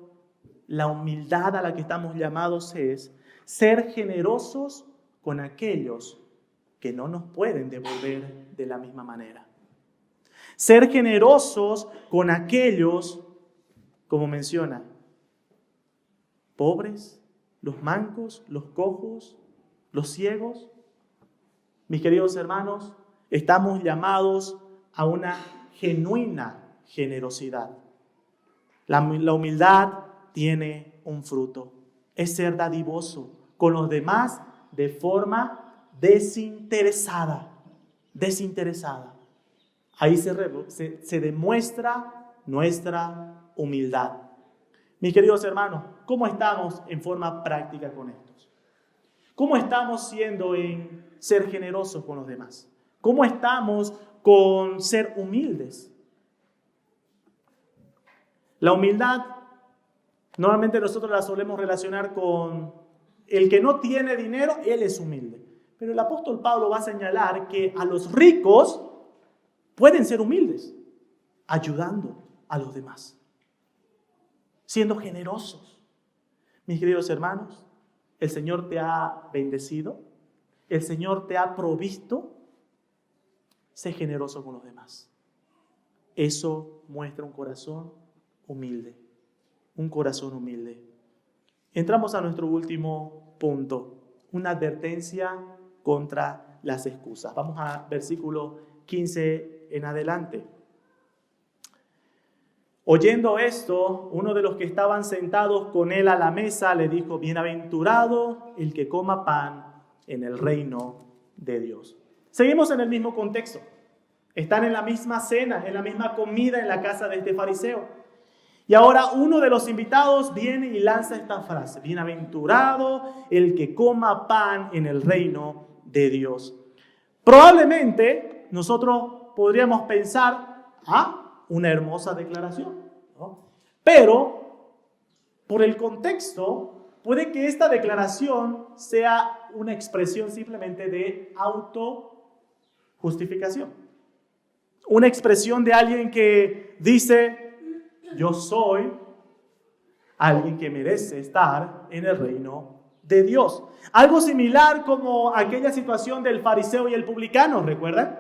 la humildad a la que estamos llamados es ser generosos con aquellos que no nos pueden devolver de la misma manera. Ser generosos con aquellos, como menciona, pobres, los mancos, los cojos, los ciegos. Mis queridos hermanos, estamos llamados a una genuina generosidad. La humildad tiene un fruto. Es ser dadivoso con los demás de forma desinteresada. Desinteresada. Ahí se demuestra nuestra humildad. Mis queridos hermanos, ¿cómo estamos en forma práctica con estos? ¿Cómo estamos siendo en ser generosos con los demás? ¿Cómo estamos con ser humildes? La humildad, normalmente nosotros la solemos relacionar con el que no tiene dinero, él es humilde. Pero el apóstol Pablo va a señalar que a los ricos pueden ser humildes, ayudando a los demás, siendo generosos. Mis queridos hermanos, el Señor te ha bendecido, el Señor te ha provisto. Sé generoso con los demás. Eso muestra un corazón humilde, un corazón humilde. Entramos a nuestro último punto, una advertencia contra las excusas. Vamos a versículo 15 en adelante. Oyendo esto, uno de los que estaban sentados con él a la mesa le dijo, bienaventurado el que coma pan en el reino de Dios. Seguimos en el mismo contexto. Están en la misma cena, en la misma comida en la casa de este fariseo. Y ahora uno de los invitados viene y lanza esta frase, bienaventurado el que coma pan en el reino de Dios. Probablemente nosotros podríamos pensar, una hermosa declaración, ¿no? Pero, por el contexto, puede que esta declaración sea una expresión simplemente de autojustificación. Una expresión de alguien que dice, yo soy alguien que merece estar en el reino de Dios. Algo similar como aquella situación del fariseo y el publicano, ¿recuerdan?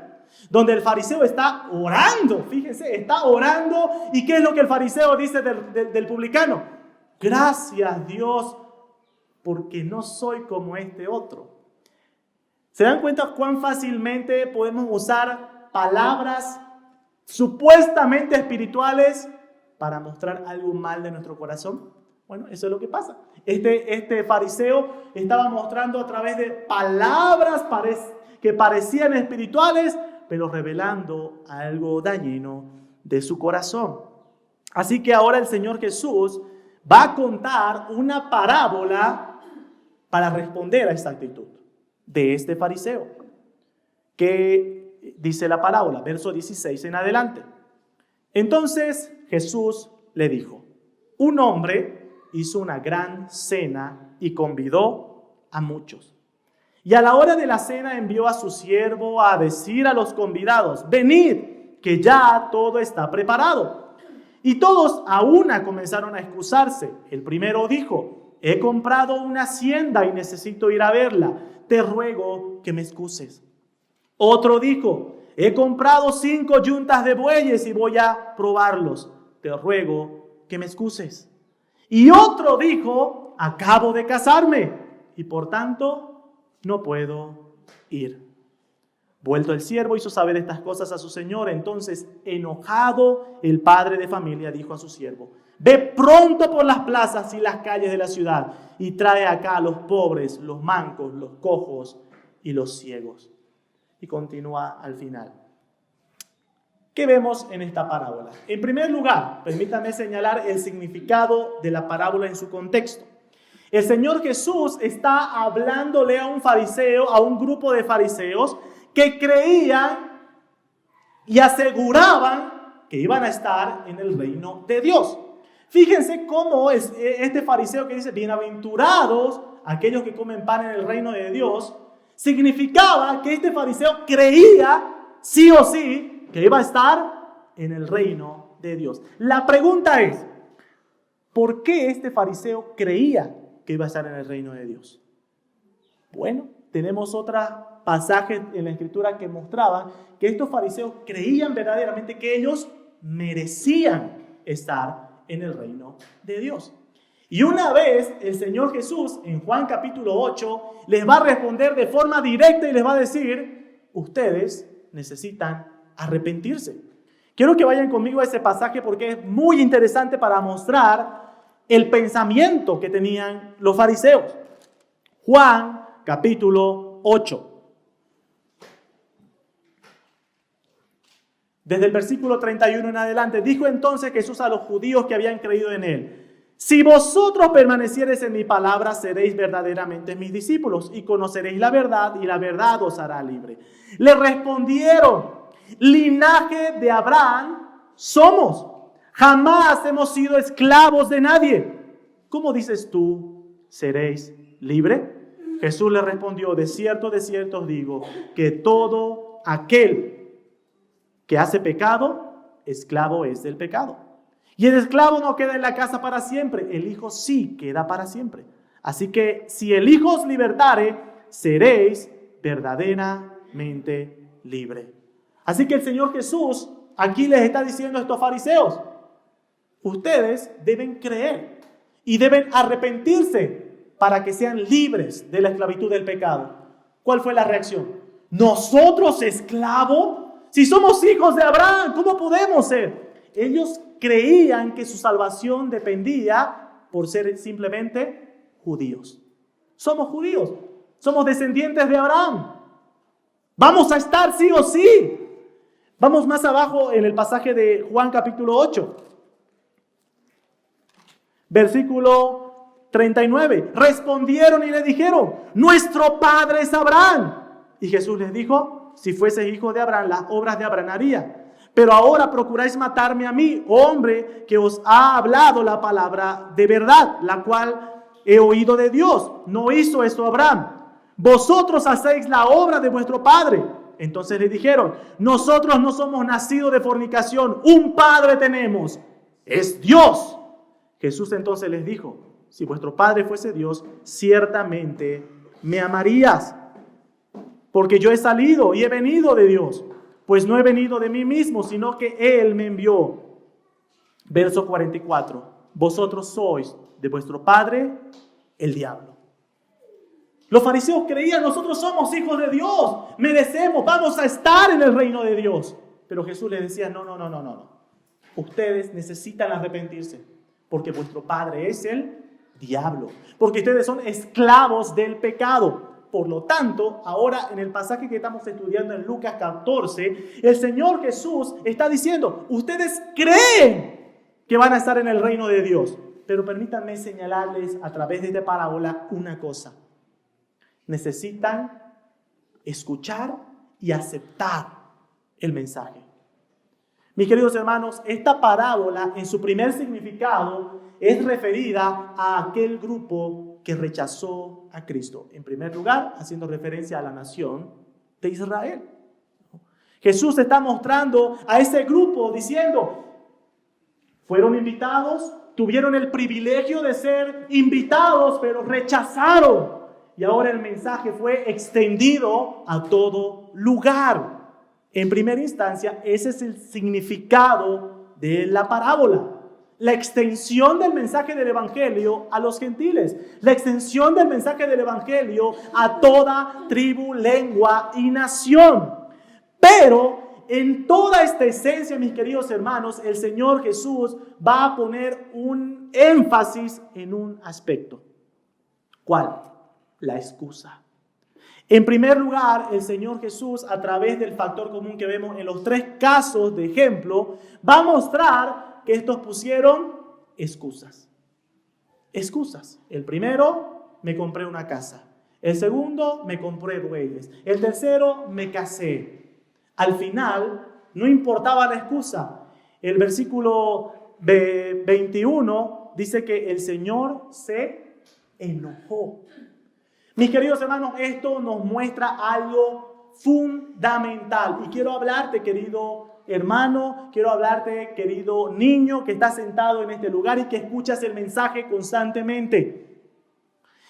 donde el fariseo está orando. Fíjense, está orando. ¿Y qué es lo que el fariseo dice del publicano? Gracias, Dios, porque no soy como este otro. ¿Se dan cuenta cuán fácilmente podemos usar palabras supuestamente espirituales para mostrar algo mal de nuestro corazón? Bueno, eso es lo que pasa. Este fariseo estaba mostrando a través de palabras que parecían espirituales, pero revelando algo dañino de su corazón. Así que ahora el Señor Jesús va a contar una parábola para responder a esta actitud de este fariseo. Que dice la parábola, verso 16 en adelante. Entonces Jesús le dijo: un hombre hizo una gran cena y convidó a muchos. Y a la hora de la cena envió a su siervo a decir a los convidados: venid, que ya todo está preparado. Y todos a una comenzaron a excusarse. El primero dijo: he comprado una hacienda y necesito ir a verla. Te ruego que me excuses. Otro dijo: he comprado 5 yuntas de bueyes y voy a probarlos. Te ruego que me excuses. Y otro dijo: acabo de casarme y por tanto no puedo ir. Vuelto el siervo hizo saber estas cosas a su señor. Entonces, enojado, el padre de familia dijo a su siervo: ve pronto por las plazas y las calles de la ciudad y trae acá a los pobres, los mancos, los cojos y los ciegos. Y continúa al final. ¿Qué vemos en esta parábola? En primer lugar, permítanme señalar el significado de la parábola en su contexto. El Señor Jesús está hablándole a un fariseo, a un grupo de fariseos que creían y aseguraban que iban a estar en el reino de Dios. Fíjense cómo es este fariseo que dice: bienaventurados aquellos que comen pan en el reino de Dios, significaba que este fariseo creía sí o sí que iba a estar en el reino de Dios. La pregunta es: ¿por qué este fariseo creía que iba a estar en el reino de Dios? Bueno, tenemos otros pasajes en la Escritura que mostraban que estos fariseos creían verdaderamente que ellos merecían estar en el reino de Dios. Y una vez el Señor Jesús en Juan capítulo 8 les va a responder de forma directa y les va a decir: ustedes necesitan arrepentirse. Quiero que vayan conmigo a ese pasaje porque es muy interesante para mostrar el pensamiento que tenían los fariseos. Juan capítulo 8. Desde el versículo 31 en adelante, dijo entonces Jesús a los judíos que habían creído en él: si vosotros permaneciereis en mi palabra, seréis verdaderamente mis discípulos y conoceréis la verdad y la verdad os hará libre. Le respondieron: linaje de Abraham somos, jamás hemos sido esclavos de nadie. ¿Cómo dices tú, seréis libre? Jesús le respondió: de cierto os digo, que todo aquel que hace pecado, esclavo es del pecado. Y el esclavo no queda en la casa para siempre, el Hijo sí queda para siempre. Así que si el Hijo os libertare, seréis verdaderamente libre. Así que el Señor Jesús aquí les está diciendo a estos fariseos: ustedes deben creer y deben arrepentirse para que sean libres de la esclavitud del pecado. ¿Cuál fue la reacción? ¿Nosotros esclavos? Si somos hijos de Abraham, ¿cómo podemos ser? Ellos creían que su salvación dependía por ser simplemente judíos. Somos judíos, somos descendientes de Abraham. Vamos a estar sí o sí. Vamos más abajo en el pasaje de Juan capítulo 8. Versículo 39. Respondieron y le dijeron: nuestro padre es Abraham. Y Jesús les dijo: si fuese hijo de Abraham, las obras de Abraham haría. Pero ahora procuráis matarme a mí, hombre que os ha hablado la palabra de verdad, la cual he oído de Dios. No hizo esto Abraham. Vosotros hacéis la obra de vuestro padre. Entonces le dijeron: nosotros no somos nacidos de fornicación, un padre tenemos, es Dios. Jesús entonces les dijo: si vuestro padre fuese Dios, ciertamente me amarías, porque yo he salido y he venido de Dios. pues no he venido de mí mismo, sino que Él me envió. Verso 44. Vosotros sois de vuestro padre el diablo. Los fariseos creían, nosotros somos hijos de Dios, merecemos, vamos a estar en el reino de Dios. Pero Jesús les decía, no. Ustedes necesitan arrepentirse, porque vuestro padre es el diablo, porque ustedes son esclavos del pecado. Por lo tanto, ahora en el pasaje que estamos estudiando en Lucas 14, el Señor Jesús está diciendo, ustedes creen que van a estar en el reino de Dios. Pero permítanme señalarles a través de esta parábola una cosa. Necesitan escuchar y aceptar el mensaje. Mis queridos hermanos, esta parábola en su primer significado es referida a aquel grupo que rechazó a Cristo. En primer lugar, haciendo referencia a la nación de Israel. Jesús está mostrando a ese grupo diciendo, fueron invitados, tuvieron el privilegio de ser invitados, pero rechazaron. Y ahora el mensaje fue extendido a todo lugar. En primera instancia, ese es el significado de la parábola. La extensión del mensaje del Evangelio a los gentiles. La extensión del mensaje del Evangelio a toda tribu, lengua y nación. Pero en toda esta esencia, mis queridos hermanos, el Señor Jesús va a poner un énfasis en un aspecto. ¿Cuál? La excusa. En primer lugar, el Señor Jesús, a través del factor común que vemos en los tres casos de ejemplo, va a mostrar que estos pusieron excusas. Excusas. El primero, me compré una casa. El segundo, me compré bueyes. El tercero, me casé. Al final, no importaba la excusa. El versículo 21 dice que el Señor se enojó. Mis queridos hermanos, esto nos muestra algo fundamental. Y quiero hablarte, querido hermano, quiero hablarte, querido niño que está sentado en este lugar y que escuchas el mensaje constantemente.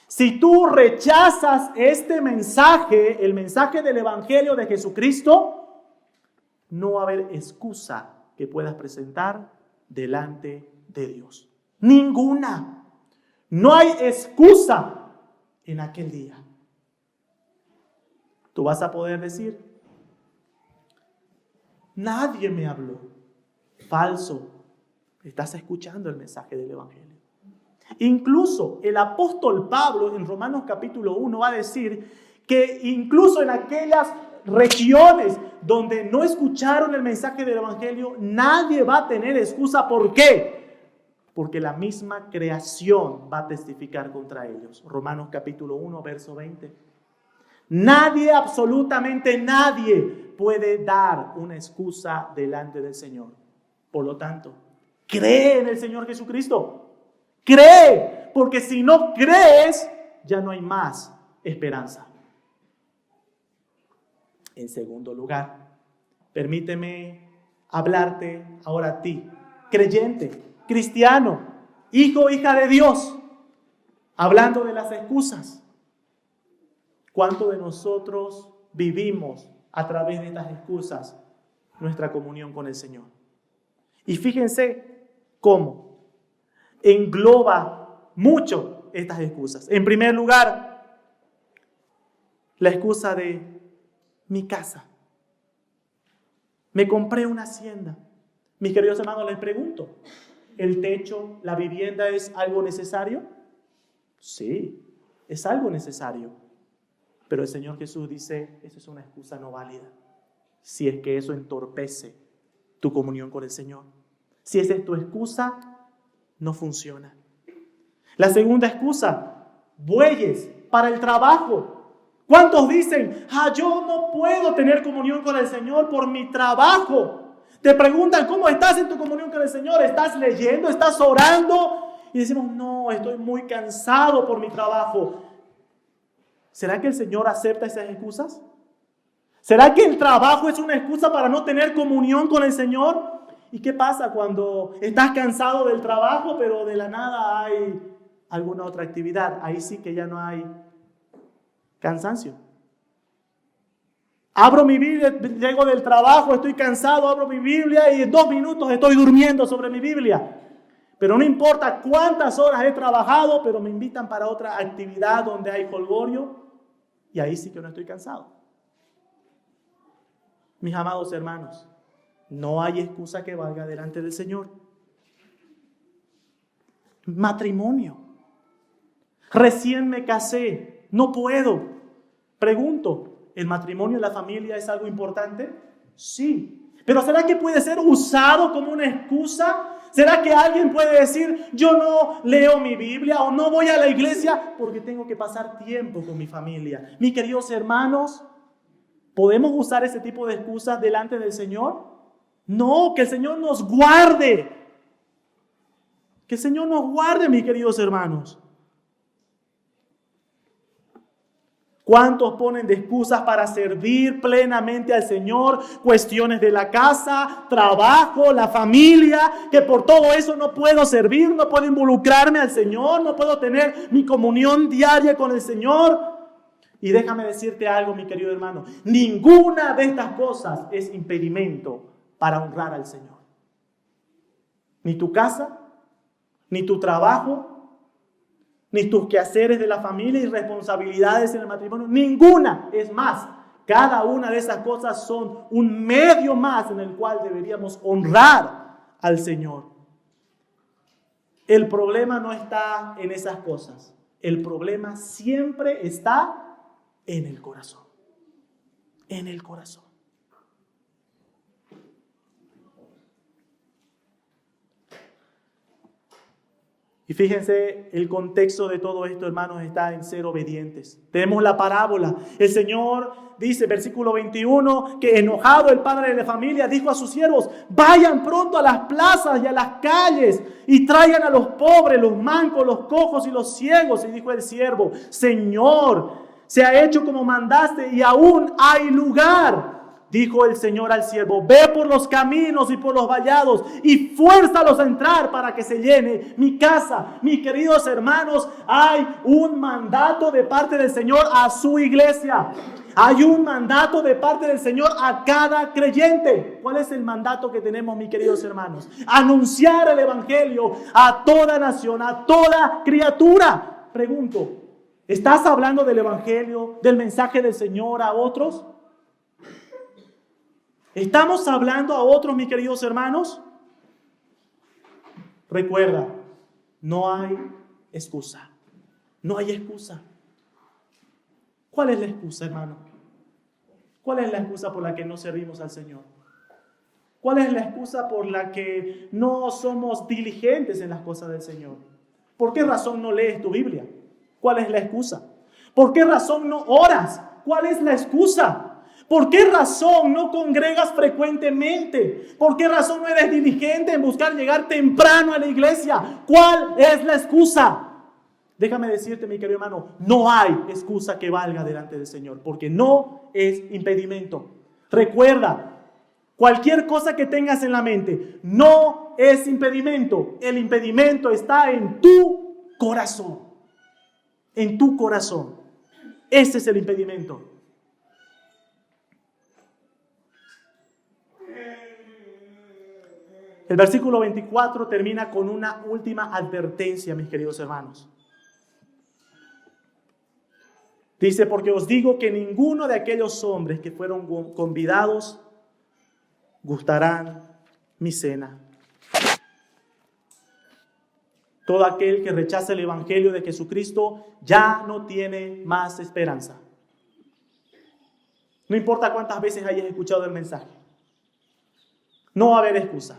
Si tú rechazas este mensaje, el mensaje del Evangelio de Jesucristo, no va a haber excusa que puedas presentar delante de Dios. Ninguna. No hay excusa en aquel día. Tú vas a poder decir, nadie me habló. Falso. Estás escuchando el mensaje del Evangelio. Incluso el apóstol Pablo en Romanos capítulo 1 va a decir que incluso en aquellas regiones donde no escucharon el mensaje del Evangelio, nadie va a tener excusa. ¿Por qué? Porque la misma creación va a testificar contra ellos. Romanos capítulo 1, verso 20. Nadie, absolutamente nadie, puede dar una excusa delante del Señor. Por lo tanto, cree en el Señor Jesucristo. Cree, porque si no crees, ya no hay más esperanza. En segundo lugar, permíteme hablarte ahora a ti, creyente, cristiano, hijo, hija de Dios, hablando de las excusas. ¿Cuánto de nosotros vivimos a través de estas excusas nuestra comunión con el Señor? Y fíjense cómo engloba mucho estas excusas. En primer lugar, la excusa de mi casa. Me compré una hacienda. Mis queridos hermanos, les pregunto, ¿el techo, la vivienda es algo necesario? Sí, es algo necesario. Pero el Señor Jesús dice, eso es una excusa no válida. Si es que eso entorpece tu comunión con el Señor. Si esa es tu excusa, no funciona. La segunda excusa, bueyes para el trabajo. ¿Cuántos dicen, yo no puedo tener comunión con el Señor por mi trabajo? Te preguntan, ¿cómo estás en tu comunión con el Señor? ¿Estás leyendo? ¿Estás orando? Y decimos, no, estoy muy cansado por mi trabajo. ¿Será que el Señor acepta esas excusas? ¿Será que el trabajo es una excusa para no tener comunión con el Señor? ¿Y qué pasa cuando estás cansado del trabajo, pero de la nada hay alguna otra actividad? Ahí sí que ya no hay cansancio. Abro mi Biblia, llego del trabajo, estoy cansado, abro mi Biblia y en 2 minutos estoy durmiendo sobre mi Biblia. Pero no importa cuántas horas he trabajado, pero me invitan para otra actividad donde hay jolgorio y ahí sí que no estoy cansado. Mis amados hermanos, no hay excusa que valga delante del Señor. Matrimonio. Recién me casé, no puedo. Pregunto, ¿el matrimonio y la familia es algo importante? Sí. Pero ¿será que puede ser usado como una excusa? ¿Será que alguien puede decir, yo no leo mi Biblia o no voy a la iglesia porque tengo que pasar tiempo con mi familia? Mis queridos hermanos, ¿podemos usar ese tipo de excusas delante del Señor? No, que el Señor nos guarde. Que el Señor nos guarde, mis queridos hermanos. ¿Cuántos ponen de excusas para servir plenamente al Señor? Cuestiones de la casa, trabajo, la familia, que por todo eso no puedo servir, no puedo involucrarme al Señor, no puedo tener mi comunión diaria con el Señor. Y déjame decirte algo, mi querido hermano, ninguna de estas cosas es impedimento para honrar al Señor. Ni tu casa, ni tu trabajo, ni tus quehaceres de la familia y responsabilidades en el matrimonio, ninguna. Es más, cada una de esas cosas son un medio más en el cual deberíamos honrar al Señor. El problema no está en esas cosas. El problema siempre está en el corazón. En el corazón. Y fíjense, el contexto de todo esto, hermanos, está en ser obedientes. Tenemos la parábola. El Señor dice, versículo 21, que enojado el padre de la familia dijo a sus siervos, vayan pronto a las plazas y a las calles y traigan a los pobres, los mancos, los cojos y los ciegos. Y dijo el siervo, Señor, se ha hecho como mandaste y aún hay lugar. Dijo el Señor al siervo, ve por los caminos y por los vallados y fuérzalos a entrar para que se llene mi casa. Mis queridos hermanos, hay un mandato de parte del Señor a su iglesia. Hay un mandato de parte del Señor a cada creyente. ¿Cuál es el mandato que tenemos, mis queridos hermanos? Anunciar el evangelio a toda nación, a toda criatura. Pregunto, ¿estás hablando del evangelio, del mensaje del Señor a otros? ¿Estamos hablando a otros, mis queridos hermanos? Recuerda, no hay excusa. No hay excusa. ¿Cuál es la excusa, hermano? ¿Cuál es la excusa por la que no servimos al Señor? ¿Cuál es la excusa por la que no somos diligentes en las cosas del Señor? ¿Por qué razón no lees tu Biblia? ¿Cuál es la excusa? ¿Por qué razón no oras? ¿Cuál es la excusa? ¿Por qué razón no congregas frecuentemente? ¿Por qué razón no eres diligente en buscar llegar temprano a la iglesia? ¿Cuál es la excusa? Déjame decirte, mi querido hermano, no hay excusa que valga delante del Señor, porque no es impedimento. Recuerda, cualquier cosa que tengas en la mente, no es impedimento. El impedimento está en tu corazón. En tu corazón. Ese es el impedimento. El versículo 24 termina con una última advertencia, mis queridos hermanos. Dice, porque os digo que ninguno de aquellos hombres que fueron convidados gustarán mi cena. Todo aquel que rechaza el evangelio de Jesucristo ya no tiene más esperanza. No importa cuántas veces hayas escuchado el mensaje. No va a haber excusa.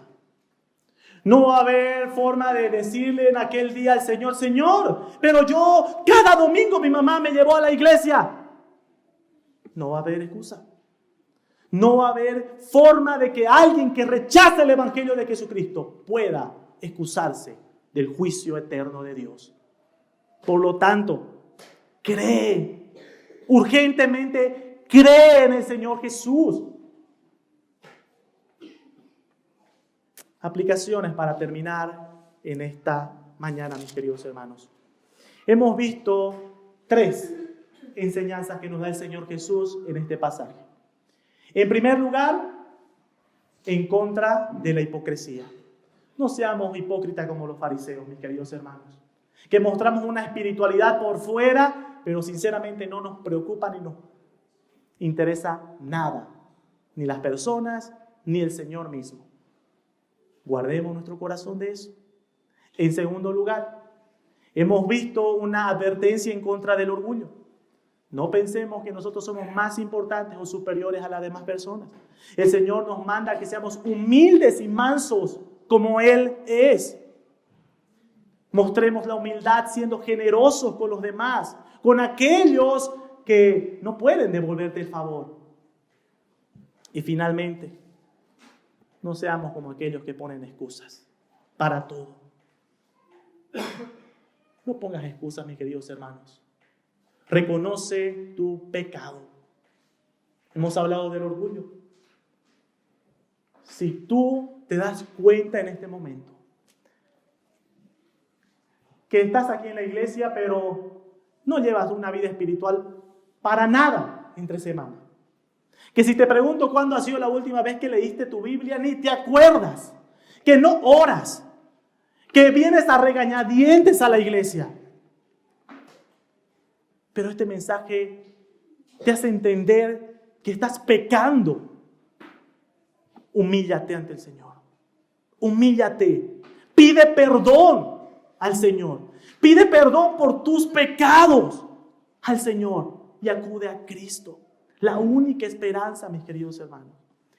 No va a haber forma de decirle en aquel día al Señor, Señor, pero yo cada domingo mi mamá me llevó a la iglesia. No va a haber excusa. No va a haber forma de que alguien que rechace el evangelio de Jesucristo pueda excusarse del juicio eterno de Dios. Por lo tanto, cree, urgentemente cree en el Señor Jesús. Aplicaciones para terminar en esta mañana, mis queridos hermanos. Hemos visto 3 enseñanzas que nos da el Señor Jesús en este pasaje. En primer lugar, en contra de la hipocresía. No seamos hipócritas como los fariseos, mis queridos hermanos, que mostramos una espiritualidad por fuera, pero sinceramente no nos preocupa ni nos interesa nada, ni las personas, ni el Señor mismo. Guardemos nuestro corazón de eso. En segundo lugar, hemos visto una advertencia en contra del orgullo. No pensemos que nosotros somos más importantes o superiores a las demás personas. El Señor nos manda que seamos humildes y mansos como Él es. Mostremos la humildad siendo generosos con los demás, con aquellos que no pueden devolverte el favor. Y finalmente, no seamos como aquellos que ponen excusas para todo. No pongas excusas, mis queridos hermanos. Reconoce tu pecado. Hemos hablado del orgullo. Si tú te das cuenta en este momento que estás aquí en la iglesia, pero no llevas una vida espiritual para nada entre semana. Que si te pregunto cuándo ha sido la última vez que leíste tu Biblia, ni te acuerdas. Que no oras. Que vienes a regañadientes a la iglesia. Pero este mensaje te hace entender que estás pecando. Humíllate ante el Señor. Humíllate. Pide perdón al Señor. Pide perdón por tus pecados al Señor y acude a Cristo. La única esperanza, mis queridos hermanos.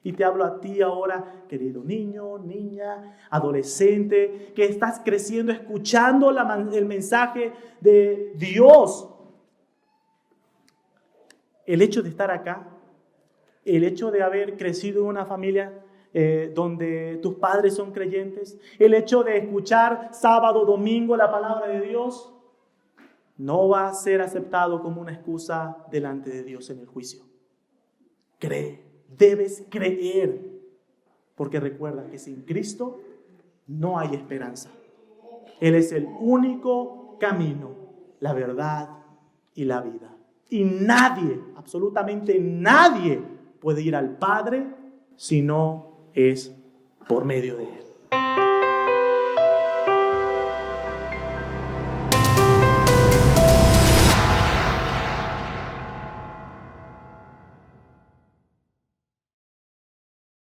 Y te hablo a ti ahora, querido niño, niña, adolescente, que estás creciendo escuchando el mensaje de Dios. El hecho de estar acá, el hecho de haber crecido en una familia donde tus padres son creyentes, el hecho de escuchar sábado, domingo la palabra de Dios, no va a ser aceptado como una excusa delante de Dios en el juicio. Cree, debes creer, porque recuerda que sin Cristo no hay esperanza. Él es el único camino, la verdad y la vida. Y nadie, absolutamente nadie, puede ir al Padre si no es por medio de Él.